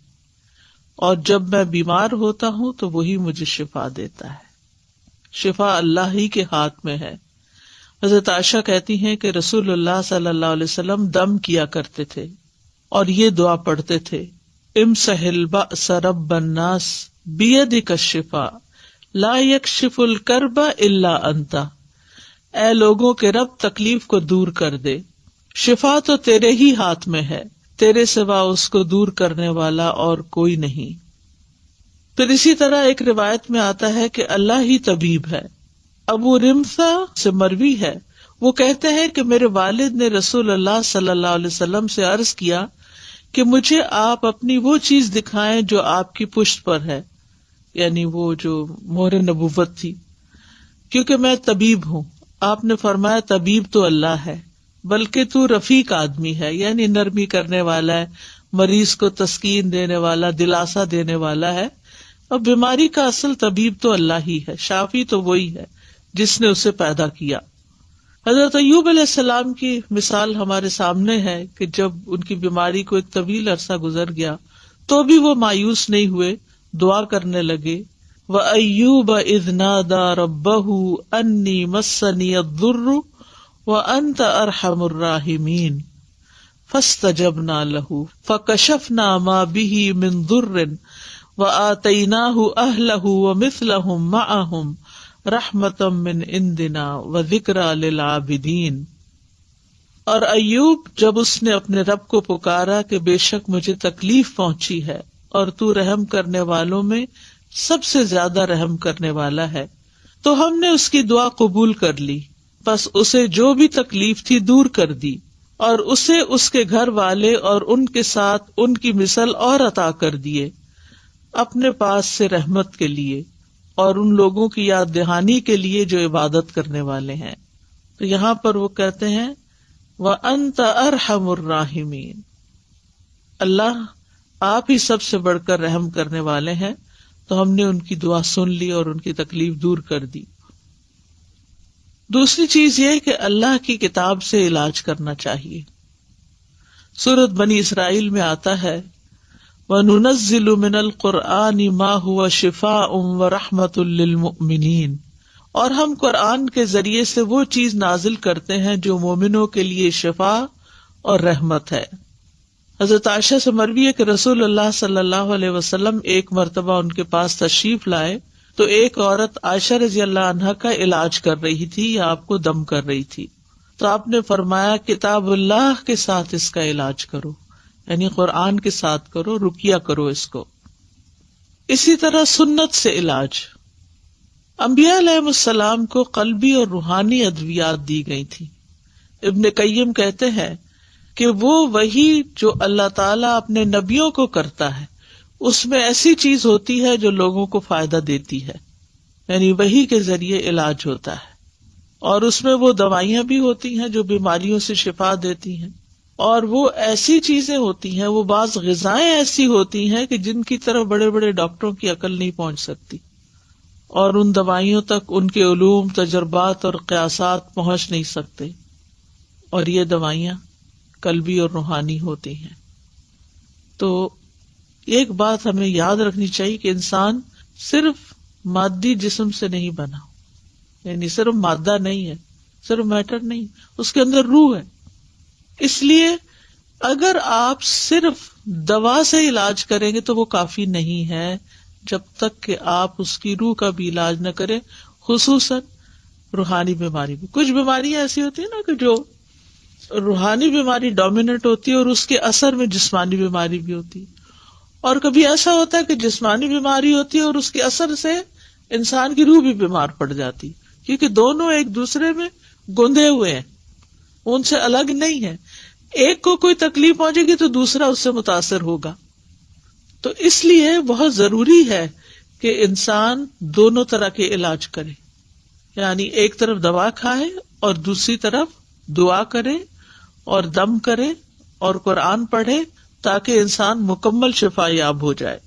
اور جب میں بیمار ہوتا ہوں تو وہی مجھے شفا دیتا ہے۔ شفا اللہ ہی کے ہاتھ میں ہے۔ حضرت عائشہ کہتی ہیں کہ رسول اللہ صلی اللہ علیہ وسلم دم کیا کرتے تھے اور یہ دعا پڑھتے تھے امسح البأس رب الناس بیدک الشفاء لا یکشف الکرب الا انت، اے لوگوں کے رب تکلیف کو دور کر دے، شفا تو تیرے ہی ہاتھ میں ہے، تیرے سوا اس کو دور کرنے والا اور کوئی نہیں۔ پھر اسی طرح ایک روایت میں آتا ہے کہ اللہ ہی طبیب ہے۔ ابو رمثا سے مروی ہے، وہ کہتے ہیں کہ میرے والد نے رسول اللہ صلی اللہ علیہ وسلم سے عرض کیا کہ مجھے آپ اپنی وہ چیز دکھائیں جو آپ کی پشت پر ہے، یعنی وہ جو مہر نبوت تھی، کیونکہ میں طبیب ہوں۔ آپ نے فرمایا طبیب تو اللہ ہے، بلکہ تو رفیق آدمی ہے، یعنی نرمی کرنے والا ہے، مریض کو تسکین دینے والا، دلاسا دینے والا ہے، اور بیماری کا اصل طبیب تو اللہ ہی ہے، شافی تو وہی ہے جس نے اسے پیدا کیا۔ حضرت ایوب علیہ السلام کی مثال ہمارے سامنے ہے کہ جب ان کی بیماری کو ایک طویل عرصہ گزر گیا تو بھی وہ مایوس نہیں ہوئے، دعا کرنے لگے وَأَيُّوبَ إِذْ نَادَى رَبَّهُ أَنِّي مَسَّنِيَ الضُّرُّ وَأَنْتَ أَرْحَمُ الرَّاحِمِينَ فَاسْتَجَبْنَا لَهُ فَكَشَفْنَا مَا بِهِ مِنْ ضُرٍّ وَآتَيْنَاهُ أَهْلَهُ وَمِثْلَهُمْ مَعَهُمْ رحمتم من عندنا وذکریٰ للعابدین۔ اور ایوب جب اس نے اپنے رب کو پکارا کہ بے شک مجھے تکلیف پہنچی ہے اور تو رحم کرنے والوں میں سب سے زیادہ رحم کرنے والا ہے، تو ہم نے اس کی دعا قبول کر لی، بس اسے جو بھی تکلیف تھی دور کر دی، اور اسے اس کے گھر والے اور ان کے ساتھ ان کی مثل اور عطا کر دیے اپنے پاس سے رحمت کے لیے اور ان لوگوں کی یاد دہانی کے لیے جو عبادت کرنے والے ہیں۔ تو یہاں پر وہ کہتے ہیں وَأَنْتَ أَرْحَمُ الرَّاحِمِينَ، اللہ آپ ہی سب سے بڑھ کر رحم کرنے والے ہیں۔ تو ہم نے ان کی دعا سن لی اور ان کی تکلیف دور کر دی۔ دوسری چیز یہ کہ اللہ کی کتاب سے علاج کرنا چاہیے۔ سورۃ بنی اسرائیل میں آتا ہے وَنُنَزِّلُ مِنَ الْقُرْآنِ مَا هُوَ شِفَاءٌ وَرَحْمَةٌ لِّلْمُؤْمِنِينَ، اور ہم قرآن کے ذریعے سے وہ چیز نازل کرتے ہیں جو مومنوں کے لیے شفا اور رحمت ہے۔ حضرت عائشہ سے مروی ہے کہ رسول اللہ صلی اللہ علیہ وسلم ایک مرتبہ ان کے پاس تشریف لائے تو ایک عورت عائشہ رضی اللہ عنہا کا علاج کر رہی تھی یا آپ کو دم کر رہی تھی، تو آپ نے فرمایا کتاب اللہ کے ساتھ اس کا علاج کرو، یعنی قرآن کے ساتھ کرو، رقیہ کرو اس کو۔ اسی طرح سنت سے علاج، انبیاء علیہ السلام کو قلبی اور روحانی ادویات دی گئی تھی۔ ابن قیم کہتے ہیں کہ وہ وہی جو اللہ تعالیٰ اپنے نبیوں کو کرتا ہے اس میں ایسی چیز ہوتی ہے جو لوگوں کو فائدہ دیتی ہے، یعنی وہی کے ذریعے علاج ہوتا ہے، اور اس میں وہ دوائیاں بھی ہوتی ہیں جو بیماریوں سے شفا دیتی ہیں، اور وہ ایسی چیزیں ہوتی ہیں، وہ بعض غذائیں ایسی ہوتی ہیں کہ جن کی طرف بڑے بڑے ڈاکٹروں کی عقل نہیں پہنچ سکتی، اور ان دوائیوں تک ان کے علوم، تجربات اور قیاسات پہنچ نہیں سکتے، اور یہ دوائیاں قلبی اور روحانی ہوتی ہیں۔ تو ایک بات ہمیں یاد رکھنی چاہیے کہ انسان صرف مادی جسم سے نہیں بنا، یعنی صرف مادہ نہیں ہے، صرف میٹر نہیں، اس کے اندر روح ہے۔ اس لیے اگر آپ صرف دوا سے علاج کریں گے تو وہ کافی نہیں ہے جب تک کہ آپ اس کی روح کا بھی علاج نہ کریں، خصوصاً روحانی بیماری میں۔ کچھ بیماریاں ایسی ہوتی ہیں نا کہ جو روحانی بیماری ڈومیننٹ ہوتی ہے اور اس کے اثر میں جسمانی بیماری بھی ہوتی ہے. اور کبھی ایسا ہوتا ہے کہ جسمانی بیماری ہوتی ہے اور اس کے اثر سے انسان کی روح بھی بیمار پڑ جاتی، کیونکہ دونوں ایک دوسرے میں گندے ہوئے ہیں، ان سے الگ نہیں ہے. ایک کو کوئی تکلیف پہنچے گی تو دوسرا اس سے متاثر ہوگا. تو اس لیے بہت ضروری ہے کہ انسان دونوں طرح کے علاج کرے، یعنی ایک طرف دوا کھائے اور دوسری طرف دعا کرے اور دم کرے اور قرآن پڑھے، تاکہ انسان مکمل شفا یاب ہو جائے.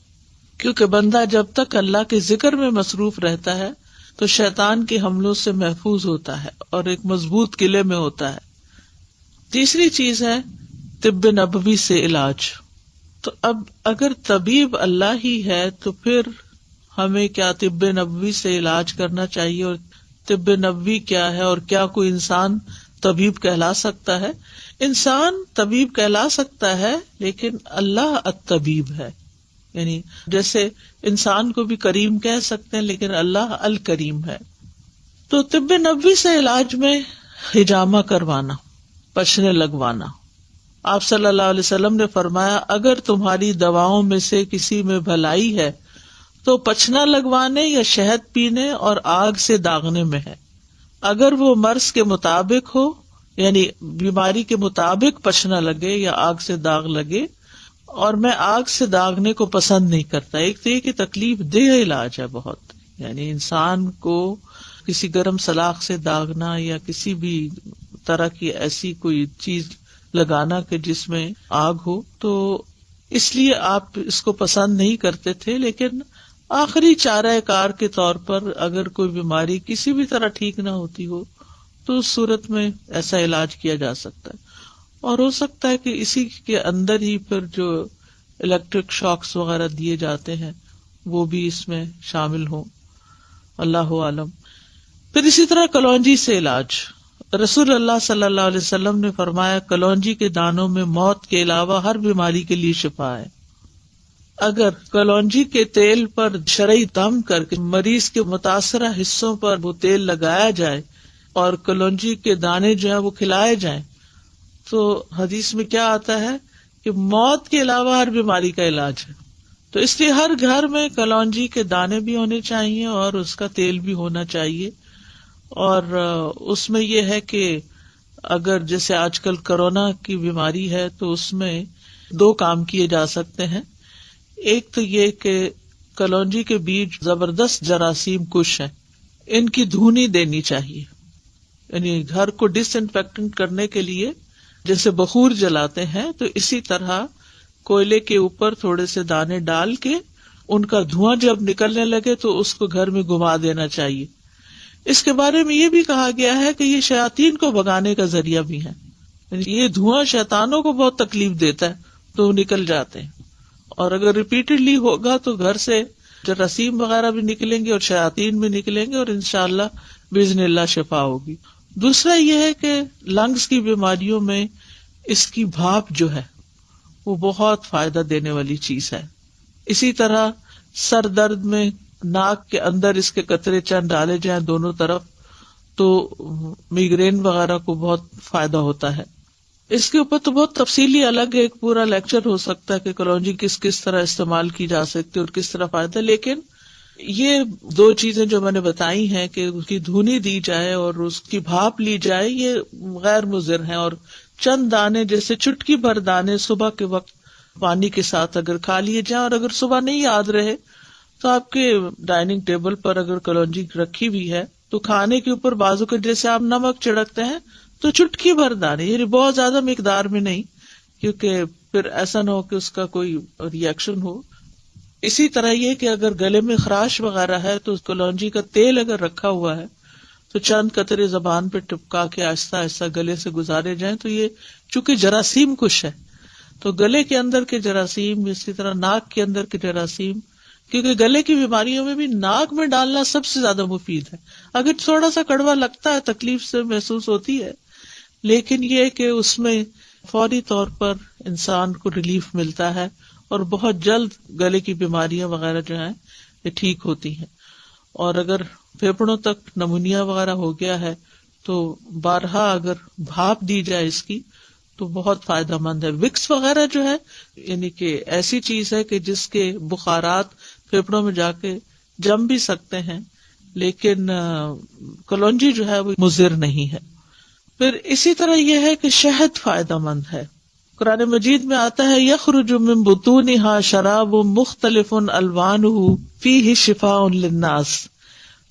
کیونکہ بندہ جب تک اللہ کے ذکر میں مصروف رہتا ہے تو شیطان کے حملوں سے محفوظ ہوتا ہے اور ایک مضبوط قلعے میں ہوتا ہے. تیسری چیز ہے طب نبوی سے علاج. تو اب اگر طبیب اللہ ہی ہے تو پھر ہمیں کیا طب نبوی سے علاج کرنا چاہیے، اور طب نبوی کیا ہے، اور کیا کوئی انسان طبیب کہلا سکتا ہے؟ انسان طبیب کہلا سکتا ہے، لیکن اللہ الطبیب ہے. یعنی جیسے انسان کو بھی کریم کہہ سکتے ہیں، لیکن اللہ الکریم ہے. تو طب نبوی سے علاج میں حجامہ کروانا، پچھنے لگوانا. آپ صلی اللہ علیہ وسلم نے فرمایا اگر تمہاری دواؤں میں سے کسی میں بھلائی ہے تو پچھنا لگوانے یا شہد پینے اور آگ سے داغنے میں ہے. اگر وہ مرض کے مطابق ہو، یعنی بیماری کے مطابق پچھنا لگے یا آگ سے داغ لگے. اور میں آگ سے داغنے کو پسند نہیں کرتا. ایک تو یہ کہ تکلیف دہ علاج ہے بہت، یعنی انسان کو کسی گرم سلاخ سے داغنا یا کسی بھی طرح کی ایسی کوئی چیز لگانا کہ جس میں آگ ہو، تو اس لیے آپ اس کو پسند نہیں کرتے تھے. لیکن آخری چارہ کار کے طور پر اگر کوئی بیماری کسی بھی طرح ٹھیک نہ ہوتی ہو تو اس صورت میں ایسا علاج کیا جا سکتا ہے. اور ہو سکتا ہے کہ اسی کے اندر ہی پھر جو الیکٹرک شاکس وغیرہ دیے جاتے ہیں وہ بھی اس میں شامل ہوں، اللہ عالم. پھر اسی طرح کلونجی سے علاج. رسول اللہ صلی اللہ علیہ وسلم نے فرمایا کلونجی کے دانوں میں موت کے علاوہ ہر بیماری کے لیے شفا ہے. اگر کلونجی کے تیل پر شرعی دم کر کے مریض کے متاثرہ حصوں پر وہ تیل لگایا جائے اور کلونجی کے دانے جو ہیں وہ کھلائے جائیں تو حدیث میں کیا آتا ہے کہ موت کے علاوہ ہر بیماری کا علاج ہے. تو اس لیے ہر گھر میں کلونجی کے دانے بھی ہونے چاہیے اور اس کا تیل بھی ہونا چاہیے. اور اس میں یہ ہے کہ اگر جیسے آج کل کورونا کی بیماری ہے تو اس میں 2 کام کیے جا سکتے ہیں. ایک تو یہ کہ کلونجی کے بیج زبردست جراثیم کش ہیں، ان کی دھونی دینی چاہیے. یعنی گھر کو ڈس انفیکٹنٹ کرنے کے لیے جیسے بخور جلاتے ہیں تو اسی طرح کوئلے کے اوپر تھوڑے سے دانے ڈال کے ان کا دھواں جب نکلنے لگے تو اس کو گھر میں گھما دینا چاہیے. اس کے بارے میں یہ بھی کہا گیا ہے کہ یہ شیاطین کو بھگانے کا ذریعہ بھی ہے. یہ دھواں شیطانوں کو بہت تکلیف دیتا ہے تو وہ نکل جاتے ہیں. اور اگر ریپیٹڈلی ہوگا تو گھر سے جراثیم وغیرہ بھی نکلیں گے اور شیاطین بھی نکلیں گے اور انشاءاللہ باذن اللہ شفا ہوگی. دوسرا یہ ہے کہ لنگز کی بیماریوں میں اس کی بھاپ جو ہے وہ بہت فائدہ دینے والی چیز ہے. اسی طرح سر درد میں ناک کے اندر اس کے قطرے چند ڈالے جائیں دونوں طرف تو میگرین وغیرہ کو بہت فائدہ ہوتا ہے. اس کے اوپر تو بہت تفصیلی الگ ایک پورا لیکچر ہو سکتا ہے کہ کلونجی کس طرح استعمال کی جا سکتی ہے اور کس طرح فائدہ. لیکن یہ 2 چیزیں جو میں نے بتائی ہیں کہ اس کی دھونی دی جائے اور اس کی بھاپ لی جائے یہ غیر مضر ہیں. اور چند دانے جیسے چٹکی بھر دانے صبح کے وقت پانی کے ساتھ اگر کھا لیے جائیں، اور اگر صبح نہیں یاد رہے تو آپ کے ڈائننگ ٹیبل پر اگر کلونجی رکھی ہوئی ہے تو کھانے کے اوپر بازو کے جیسے آپ نمک چھڑکتے ہیں تو چٹکی بھر دانے، یعنی بہت زیادہ مقدار میں نہیں، کیونکہ پھر ایسا نہ ہو کہ اس کا کوئی ری ایکشن ہو. اسی طرح یہ کہ اگر گلے میں خراش وغیرہ ہے تو کلونجی کا تیل اگر رکھا ہوا ہے تو چند قطرے زبان پہ ٹپکا کے آہستہ آہستہ گلے سے گزارے جائیں. تو یہ چونکہ جراثیم کش ہے تو گلے کے اندر کے جراثیم، اسی طرح ناک کے اندر کے جراثیم، کیونکہ گلے کی بیماریوں میں بھی ناک میں ڈالنا سب سے زیادہ مفید ہے. اگر تھوڑا سا کڑوا لگتا ہے، تکلیف سے محسوس ہوتی ہے، لیکن یہ کہ اس میں فوری طور پر انسان کو ریلیف ملتا ہے اور بہت جلد گلے کی بیماریاں وغیرہ جو ہیں یہ ٹھیک ہوتی ہیں. اور اگر پھیپڑوں تک نمونیا وغیرہ ہو گیا ہے تو بارہا اگر بھاپ دی جائے اس کی تو بہت فائدہ مند ہے. وکس وغیرہ جو ہے یعنی کہ ایسی چیز ہے کہ جس کے بخارات پھیپھڑوں میں جا کے جم بھی سکتے ہیں، لیکن کلونجی جو ہے وہ مضر نہیں ہے. پھر اسی طرح یہ ہے کہ شہد فائدہ مند ہے. قرآن مجید میں آتا ہے یخرج من بطونها شراب مختلف الوانہ فیہ شفاء للناس.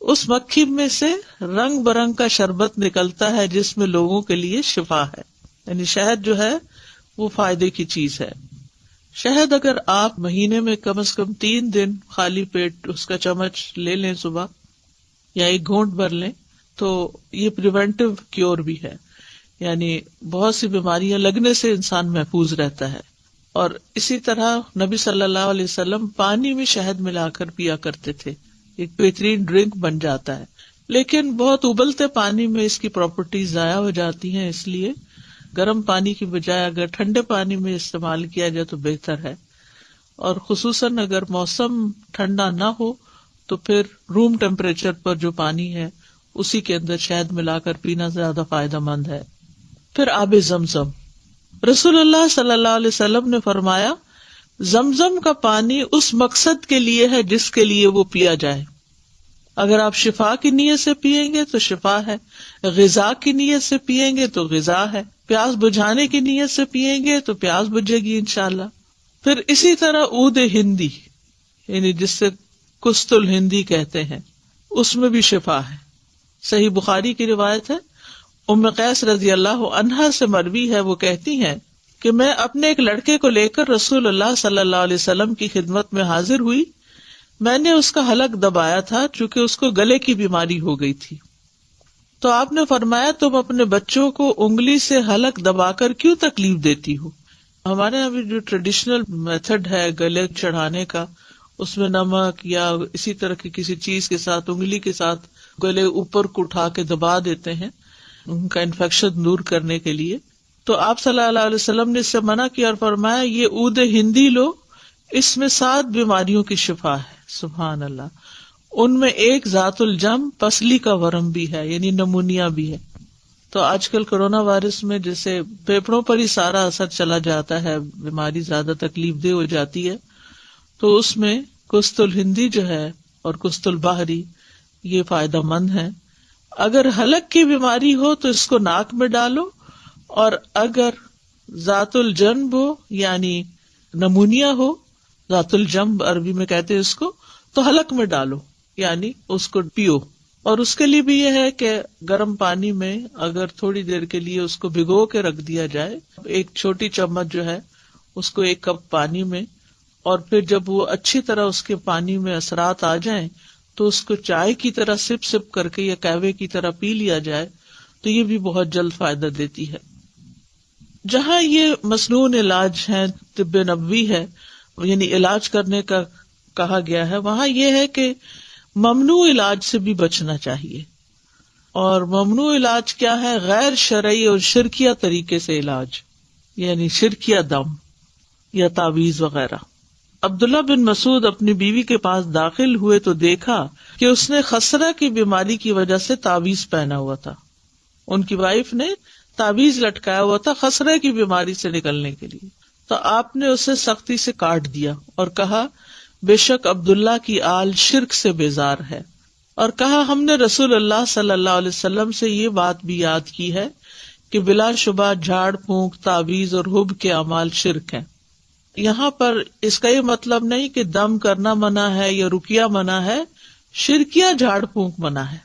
اس مکھی میں سے رنگ برنگ کا شربت نکلتا ہے جس میں لوگوں کے لیے شفا ہے. یعنی شہد جو ہے وہ فائدے کی چیز ہے. شہد اگر آپ مہینے میں کم از کم 3 دن خالی پیٹ اس کا چمچ لے لیں صبح یا 1 گھونٹ بھر لیں تو یہ پریونٹیو کیور بھی ہے. یعنی بہت سی بیماریاں لگنے سے انسان محفوظ رہتا ہے. اور اسی طرح نبی صلی اللہ علیہ وسلم پانی میں شہد ملا کر پیا کرتے تھے. ایک بہترین ڈرنک بن جاتا ہے. لیکن بہت ابلتے پانی میں اس کی پراپرٹیز ضائع ہو جاتی ہیں، اس لیے گرم پانی کی بجائے اگر ٹھنڈے پانی میں استعمال کیا جائے تو بہتر ہے. اور خصوصاً اگر موسم ٹھنڈا نہ ہو تو پھر روم ٹیمپریچر پر جو پانی ہے اسی کے اندر شہد ملا کر پینا زیادہ فائدہ مند ہے. پھر آب زمزم، رسول اللہ صلی اللہ علیہ وسلم نے فرمایا زمزم کا پانی اس مقصد کے لیے ہے جس کے لیے وہ پیا جائے. اگر آپ شفا کی نیت سے پیئیں گے تو شفا ہے، غذا کی نیت سے پیئیں گے تو غذا ہے، پیاس بجھانے کی نیت سے پیئیں گے تو پیاس بجھے گی انشاءاللہ. پھر اسی طرح عود ہندی یعنی جس سے کست الہندی کہتے ہیں، اس میں بھی شفا ہے. صحیح بخاری کی روایت ہے، ام قیس رضی اللہ عنہا سے مروی ہے، وہ کہتی ہیں کہ میں اپنے ایک لڑکے کو لے کر رسول اللہ صلی اللہ علیہ وسلم کی خدمت میں حاضر ہوئی. میں نے اس کا حلق دبایا تھا چونکہ اس کو گلے کی بیماری ہو گئی تھی. تو آپ نے فرمایا تم اپنے بچوں کو انگلی سے حلق دبا کر کیوں تکلیف دیتی ہو؟ ہمارے یہاں بھی جو ٹریڈیشنل میتھڈ ہے گلے چڑھانے کا، اس میں نمک یا اسی طرح کی کسی چیز کے ساتھ انگلی کے ساتھ گلے اوپر کو اٹھا کے دبا دیتے ہیں ان کا انفیکشن دور کرنے کے لیے. تو آپ صلی اللہ علیہ وسلم نے اس سے منع کیا اور فرمایا یہ عود ہندی لو، اس میں 7 بیماریوں کی شفا ہے. سبحان اللہ. ان میں ایک ذات الجم پسلی کا ورم بھی ہے، یعنی نمونیا بھی ہے. تو آج کل کورونا وائرس میں جیسے پھیپھڑوں پر ہی سارا اثر چلا جاتا ہے، بیماری زیادہ تکلیف دہ ہو جاتی ہے، تو اس میں کست الہندی جو ہے اور کست البحری یہ فائدہ مند ہے. اگر حلق کی بیماری ہو تو اس کو ناک میں ڈالو، اور اگر ذات الجنب ہو یعنی نمونیا ہو، ذات الجنب عربی میں کہتے ہیں اس کو، تو حلق میں ڈالو یعنی اس کو پیو. اور اس کے لیے بھی یہ ہے کہ گرم پانی میں اگر تھوڑی دیر کے لیے اس کو بھگو کے رکھ دیا جائے، 1 چھوٹی چمچ جو ہے اس کو 1 کپ پانی میں، اور پھر جب وہ اچھی طرح اس کے پانی میں اثرات آ جائیں تو اس کو چائے کی طرح سپ سپ کر کے یا قہوے کی طرح پی لیا جائے تو یہ بھی بہت جلد فائدہ دیتی ہے. جہاں یہ مصنون علاج ہے، طب نبوی ہے، یعنی علاج کرنے کا کہا گیا ہے، وہاں یہ ہے کہ ممنوع علاج سے بھی بچنا چاہیے. اور ممنوع علاج کیا ہے؟ غیر شرعی اور شرکیہ طریقے سے علاج، یعنی شرکیہ دم یا تعویذ وغیرہ. عبداللہ بن مسعود اپنی بیوی کے پاس داخل ہوئے تو دیکھا کہ اس نے خسرہ کی بیماری کی وجہ سے تعویذ پہنا ہوا تھا. ان کی وائف نے تعویذ لٹکایا ہوا تھا خسرہ کی بیماری سے نکلنے کے لیے. تو آپ نے اسے سختی سے کاٹ دیا اور کہا بے شک عبداللہ کی آل شرک سے بیزار ہے. اور کہا ہم نے رسول اللہ صلی اللہ علیہ وسلم سے یہ بات بھی یاد کی ہے کہ بلا شبہ جھاڑ پھونک، تعویذ اور حب کے اعمال شرک ہیں. یہاں پر اس کا یہ مطلب نہیں کہ دم کرنا منع ہے یا رقیہ منع ہے، شرکیہ جھاڑ پھونک منع ہے.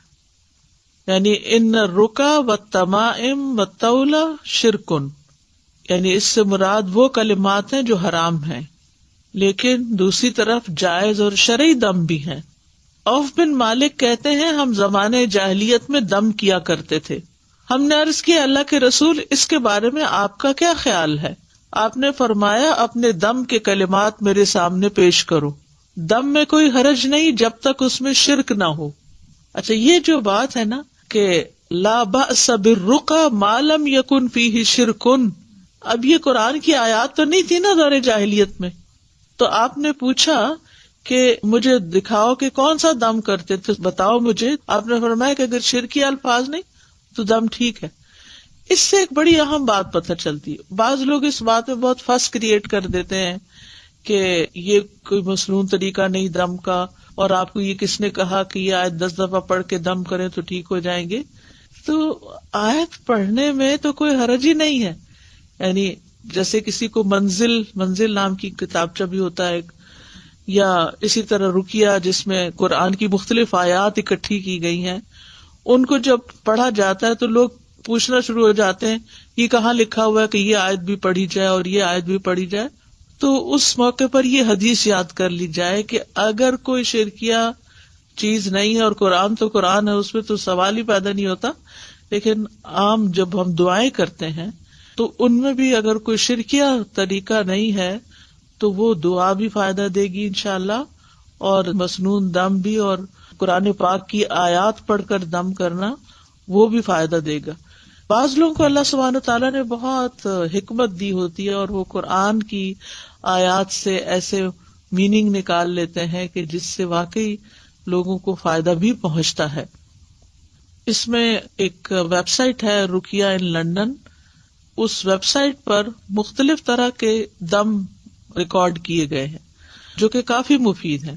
یعنی ان رقا والتمائم والطول شرکن، یعنی اس سے مراد وہ کلمات ہیں جو حرام ہیں، لیکن دوسری طرف جائز اور شرعی دم بھی ہیں. عوف بن مالک کہتے ہیں ہم زمانے جاہلیت میں دم کیا کرتے تھے. ہم نے عرض کیا اللہ کے رسول اس کے بارے میں آپ کا کیا خیال ہے؟ آپ نے فرمایا اپنے دم کے کلمات میرے سامنے پیش کرو، دم میں کوئی حرج نہیں جب تک اس میں شرک نہ ہو. اچھا یہ جو بات ہے نا کہ لا بأس بالرقى ما لم يكن فيه شرک، اب یہ قرآن کی آیات تو نہیں تھی نا دور جاہلیت میں. تو آپ نے پوچھا کہ مجھے دکھاؤ کہ کون سا دم کرتے تھے، بتاؤ مجھے. آپ نے فرمایا کہ اگر شرکی الفاظ نہیں تو دم ٹھیک ہے. اس سے ایک بڑی اہم بات پتہ چلتی ہے. بعض لوگ اس بات میں بہت فس کریٹ کر دیتے ہیں کہ یہ کوئی مصنون طریقہ نہیں دم کا، اور آپ کو یہ کس نے کہا کہ یہ آیت 10 دفعہ پڑھ کے دم کریں تو ٹھیک ہو جائیں گے. تو آیت پڑھنے میں تو کوئی حرج ہی نہیں ہے. یعنی جیسے کسی کو منزل نام کی کتابچہ بھی ہوتا ہے، یا اسی طرح رقیہ جس میں قرآن کی مختلف آیات اکٹھی کی گئی ہیں، ان کو جب پڑھا جاتا ہے تو لوگ پوچھنا شروع ہو جاتے ہیں یہ کہاں لکھا ہوا ہے کہ یہ آیت بھی پڑھی جائے اور یہ آیت بھی پڑھی جائے. تو اس موقع پر یہ حدیث یاد کر لی جائے کہ اگر کوئی شرکیہ چیز نہیں ہے، اور قرآن تو قرآن ہے، اس میں تو سوال ہی پیدا نہیں ہوتا، لیکن عام جب ہم دعائیں کرتے ہیں تو ان میں بھی اگر کوئی شرکیہ طریقہ نہیں ہے تو وہ دعا بھی فائدہ دے گی انشاءاللہ، اور مسنون دم بھی، اور قرآن پاک کی آیات پڑھ کر دم کرنا وہ بھی فائدہ دے گا. بعض لوگوں کو اللہ سبحانہ تعالیٰ نے بہت حکمت دی ہوتی ہے اور وہ قرآن کی آیات سے ایسے میننگ نکال لیتے ہیں کہ جس سے واقعی لوگوں کو فائدہ بھی پہنچتا ہے. اس میں ایک ویب سائٹ ہے رقیہ ان لنڈن، اس ویب سائٹ پر مختلف طرح کے دم ریکارڈ کیے گئے ہیں جو کہ کافی مفید ہیں.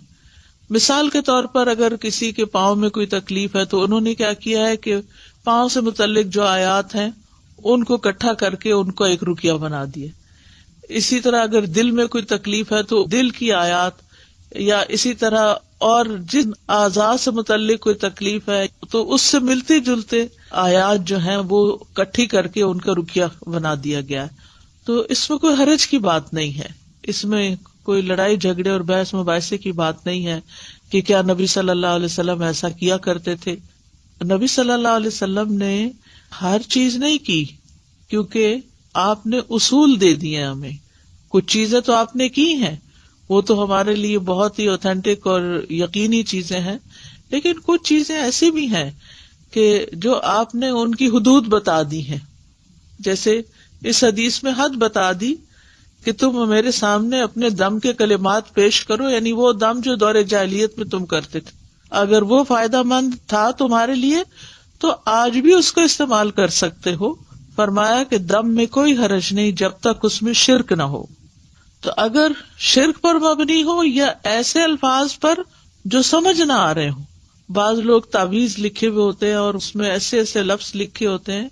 مثال کے طور پر اگر کسی کے پاؤں میں کوئی تکلیف ہے تو انہوں نے کیا کیا ہے کہ پاؤں سے متعلق جو آیات ہیں ان کو اکٹھا کر کے ان کو ایک رقیہ بنا دیا. اسی طرح اگر دل میں کوئی تکلیف ہے تو دل کی آیات، یا اسی طرح اور جن اعضاء سے متعلق کوئی تکلیف ہے تو اس سے ملتے جلتے آیات جو ہیں وہ اکٹھی کر کے ان کا رقیہ بنا دیا گیا ہے. تو اس میں کوئی حرج کی بات نہیں ہے، اس میں کوئی لڑائی جھگڑے اور بحث مباحثے کی بات نہیں ہے کہ کیا نبی صلی اللہ علیہ وسلم ایسا کیا کرتے تھے. نبی صلی اللہ علیہ وسلم نے ہر چیز نہیں کی، کیونکہ آپ نے اصول دے دیے ہمیں. کچھ چیزیں تو آپ نے کی ہیں، وہ تو ہمارے لیے بہت ہی اوتھینٹک اور یقینی چیزیں ہیں، لیکن کچھ چیزیں ایسی بھی ہیں کہ جو آپ نے ان کی حدود بتا دی ہیں. جیسے اس حدیث میں حد بتا دی کہ تم میرے سامنے اپنے دم کے کلمات پیش کرو، یعنی وہ دم جو دور جاہلیت میں تم کرتے تھے، اگر وہ فائدہ مند تھا تمہارے لیے تو آج بھی اس کو استعمال کر سکتے ہو. فرمایا کہ دم میں کوئی حرج نہیں جب تک اس میں شرک نہ ہو. تو اگر شرک پر مبنی ہو یا ایسے الفاظ پر جو سمجھ نہ آ رہے ہوں، بعض لوگ تعویذ لکھے ہوئے ہوتے ہیں اور اس میں ایسے ایسے لفظ لکھے ہوتے ہیں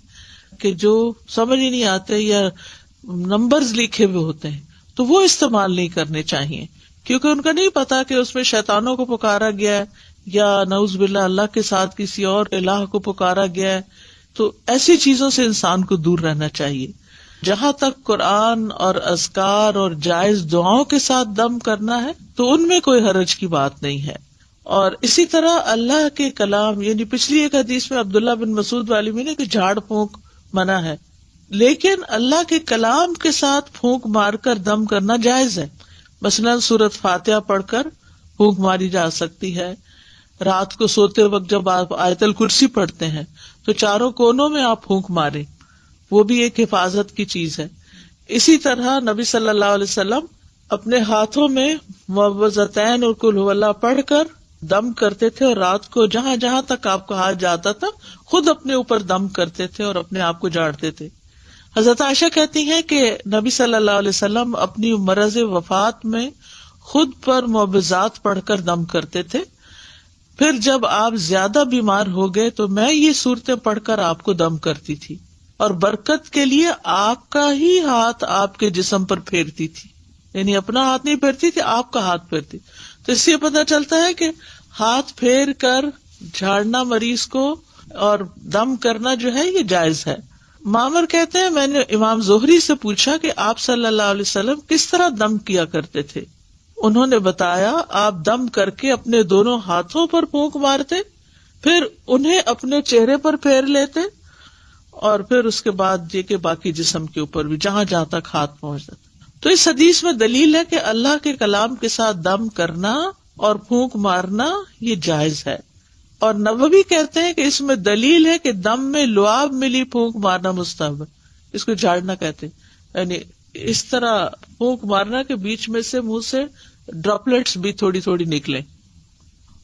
کہ جو سمجھ ہی نہیں آتے، یا نمبرز لکھے ہوئے ہوتے ہیں، تو وہ استعمال نہیں کرنے چاہیے، کیونکہ ان کا نہیں پتا کہ اس میں شیطانوں کو پکارا گیا ہے یا نعوذ باللہ اللہ کے ساتھ کسی اور الہ کو پکارا گیا ہے. تو ایسی چیزوں سے انسان کو دور رہنا چاہیے. جہاں تک قرآن اور اذکار اور جائز دعاؤں کے ساتھ دم کرنا ہے تو ان میں کوئی حرج کی بات نہیں ہے. اور اسی طرح اللہ کے کلام، یعنی پچھلی ایک حدیث میں عبداللہ بن مسعود والی میں نے کہ جھاڑ پھونک منع ہے، لیکن اللہ کے کلام کے ساتھ پھونک مار کر دم کرنا جائز ہے. مثلاً سورۃ فاتحہ پڑھ کر پھونک ماری جا سکتی ہے. رات کو سوتے وقت جب آپ آیت الکرسی پڑھتے ہیں تو چاروں کونوں میں آپ پھونک ماریں، وہ بھی ایک حفاظت کی چیز ہے. اسی طرح نبی صلی اللہ علیہ وسلم اپنے ہاتھوں میں معوذتین اور قل ھو اللہ پڑھ کر دم کرتے تھے، اور رات کو جہاں جہاں تک آپ کا ہاتھ جاتا تھا خود اپنے اوپر دم کرتے تھے اور اپنے آپ کو جھاڑتے تھے. حضرت عائشہ کہتی ہیں کہ نبی صلی اللہ علیہ وسلم اپنی مرض وفات میں خود پر معوذات پڑھ کر دم کرتے تھے. پھر جب آپ زیادہ بیمار ہو گئے تو میں یہ صورتیں پڑھ کر آپ کو دم کرتی تھی، اور برکت کے لیے آپ کا ہی ہاتھ آپ کے جسم پر پھیرتی تھی. یعنی اپنا ہاتھ نہیں پھیرتی تھی، آپ کا ہاتھ پھیرتی. تو اس سے پتہ چلتا ہے کہ ہاتھ پھیر کر جھاڑنا مریض کو اور دم کرنا جو ہے یہ جائز ہے. معمر کہتے ہیں میں نے امام زہری سے پوچھا کہ آپ صلی اللہ علیہ وسلم کس طرح دم کیا کرتے تھے. انہوں نے بتایا آپ دم کر کے اپنے دونوں ہاتھوں پر پھونک مارتے، پھر انہیں اپنے چہرے پر پھیر لیتے، اور پھر اس کے بعد یہ کہ باقی جسم کے اوپر بھی جہاں جہاں تک ہاتھ پہنچ جاتا. تو اس حدیث میں دلیل ہے کہ اللہ کے کلام کے ساتھ دم کرنا اور پھونک مارنا یہ جائز ہے. اور نووی کہتے ہیں کہ اس میں دلیل ہے کہ دم میں لعاب ملی پھونک مارنا مستحب ہے. اس کو جھاڑنا کہتے ہیں، یعنی اس طرح پھونک مارنا کے بیچ میں سے منہ سے ڈراپلیٹس بھی تھوڑی تھوڑی نکلیں.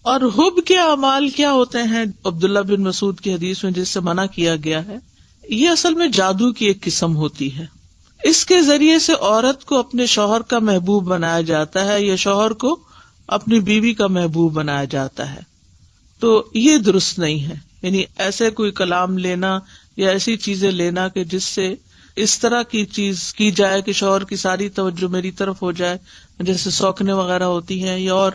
اور حب کے اعمال کیا ہوتے ہیں عبداللہ بن مسعود کی حدیث میں جس سے منع کیا گیا ہے، یہ اصل میں جادو کی ایک قسم ہوتی ہے. اس کے ذریعے سے عورت کو اپنے شوہر کا محبوب بنایا جاتا ہے یا شوہر کو اپنی بیوی کا محبوب بنایا جاتا ہے. تو یہ درست نہیں ہے. یعنی ایسے کوئی کلام لینا یا ایسی چیزیں لینا کہ جس سے اس طرح کی چیز کی جائے کہ شوہر کی ساری توجہ میری طرف ہو جائے، جیسے سوکنے وغیرہ ہوتی ہیں یا اور،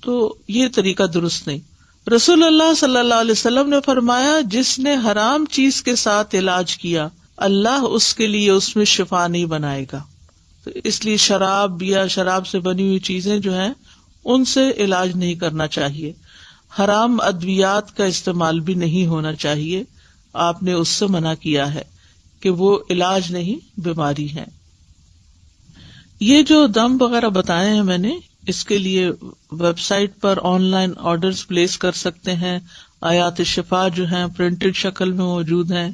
تو یہ طریقہ درست نہیں. رسول اللہ صلی اللہ علیہ وسلم نے فرمایا جس نے حرام چیز کے ساتھ علاج کیا اللہ اس کے لیے اس میں شفا نہیں بنائے گا. تو اس لیے شراب یا شراب سے بنی ہوئی چیزیں جو ہیں ان سے علاج نہیں کرنا چاہیے. حرام ادویات کا استعمال بھی نہیں ہونا چاہیے. آپ نے اس سے منع کیا ہے کہ وہ علاج نہیں، بیماری ہے. یہ جو دم وغیرہ بتائے ہیں میں نے، اس کے لیے ویب سائٹ پر آن لائن آرڈرز پلیس کر سکتے ہیں. آیات شفا جو ہیں پرنٹڈ شکل میں موجود ہیں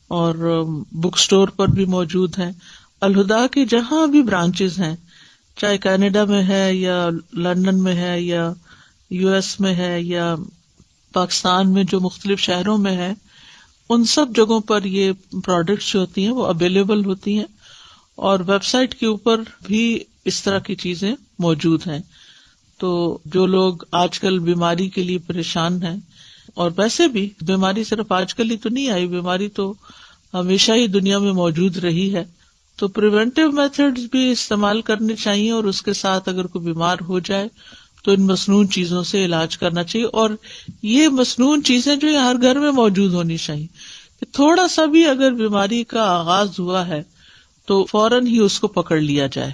اور بک سٹور پر بھی موجود ہیں. الہدا کے جہاں بھی برانچز ہیں، چاہے کینیڈا میں ہے یا لندن میں ہے یا یو ایس میں ہے یا پاکستان میں جو مختلف شہروں میں ہے، ان سب جگہوں پر یہ پروڈکٹس جو ہوتی ہیں وہ اویلیبل ہوتی ہیں. اور ویب سائٹ کے اوپر بھی اس طرح کی چیزیں موجود ہیں. تو جو لوگ آج کل بیماری کے لیے پریشان ہیں، اور ویسے بھی بیماری صرف آج کل ہی تو نہیں آئی، بیماری تو ہمیشہ ہی دنیا میں موجود رہی ہے، تو پریونٹیو میتھڈز بھی استعمال کرنے چاہیے. اور اس کے ساتھ اگر کوئی بیمار ہو جائے تو ان مصنوعی چیزوں سے علاج کرنا چاہیے. اور یہ مصنوعی چیزیں جو ہر گھر میں موجود ہونی چاہیے. تھوڑا سا بھی اگر بیماری کا آغاز ہوا ہے تو فوراً ہی اس کو پکڑ لیا جائے.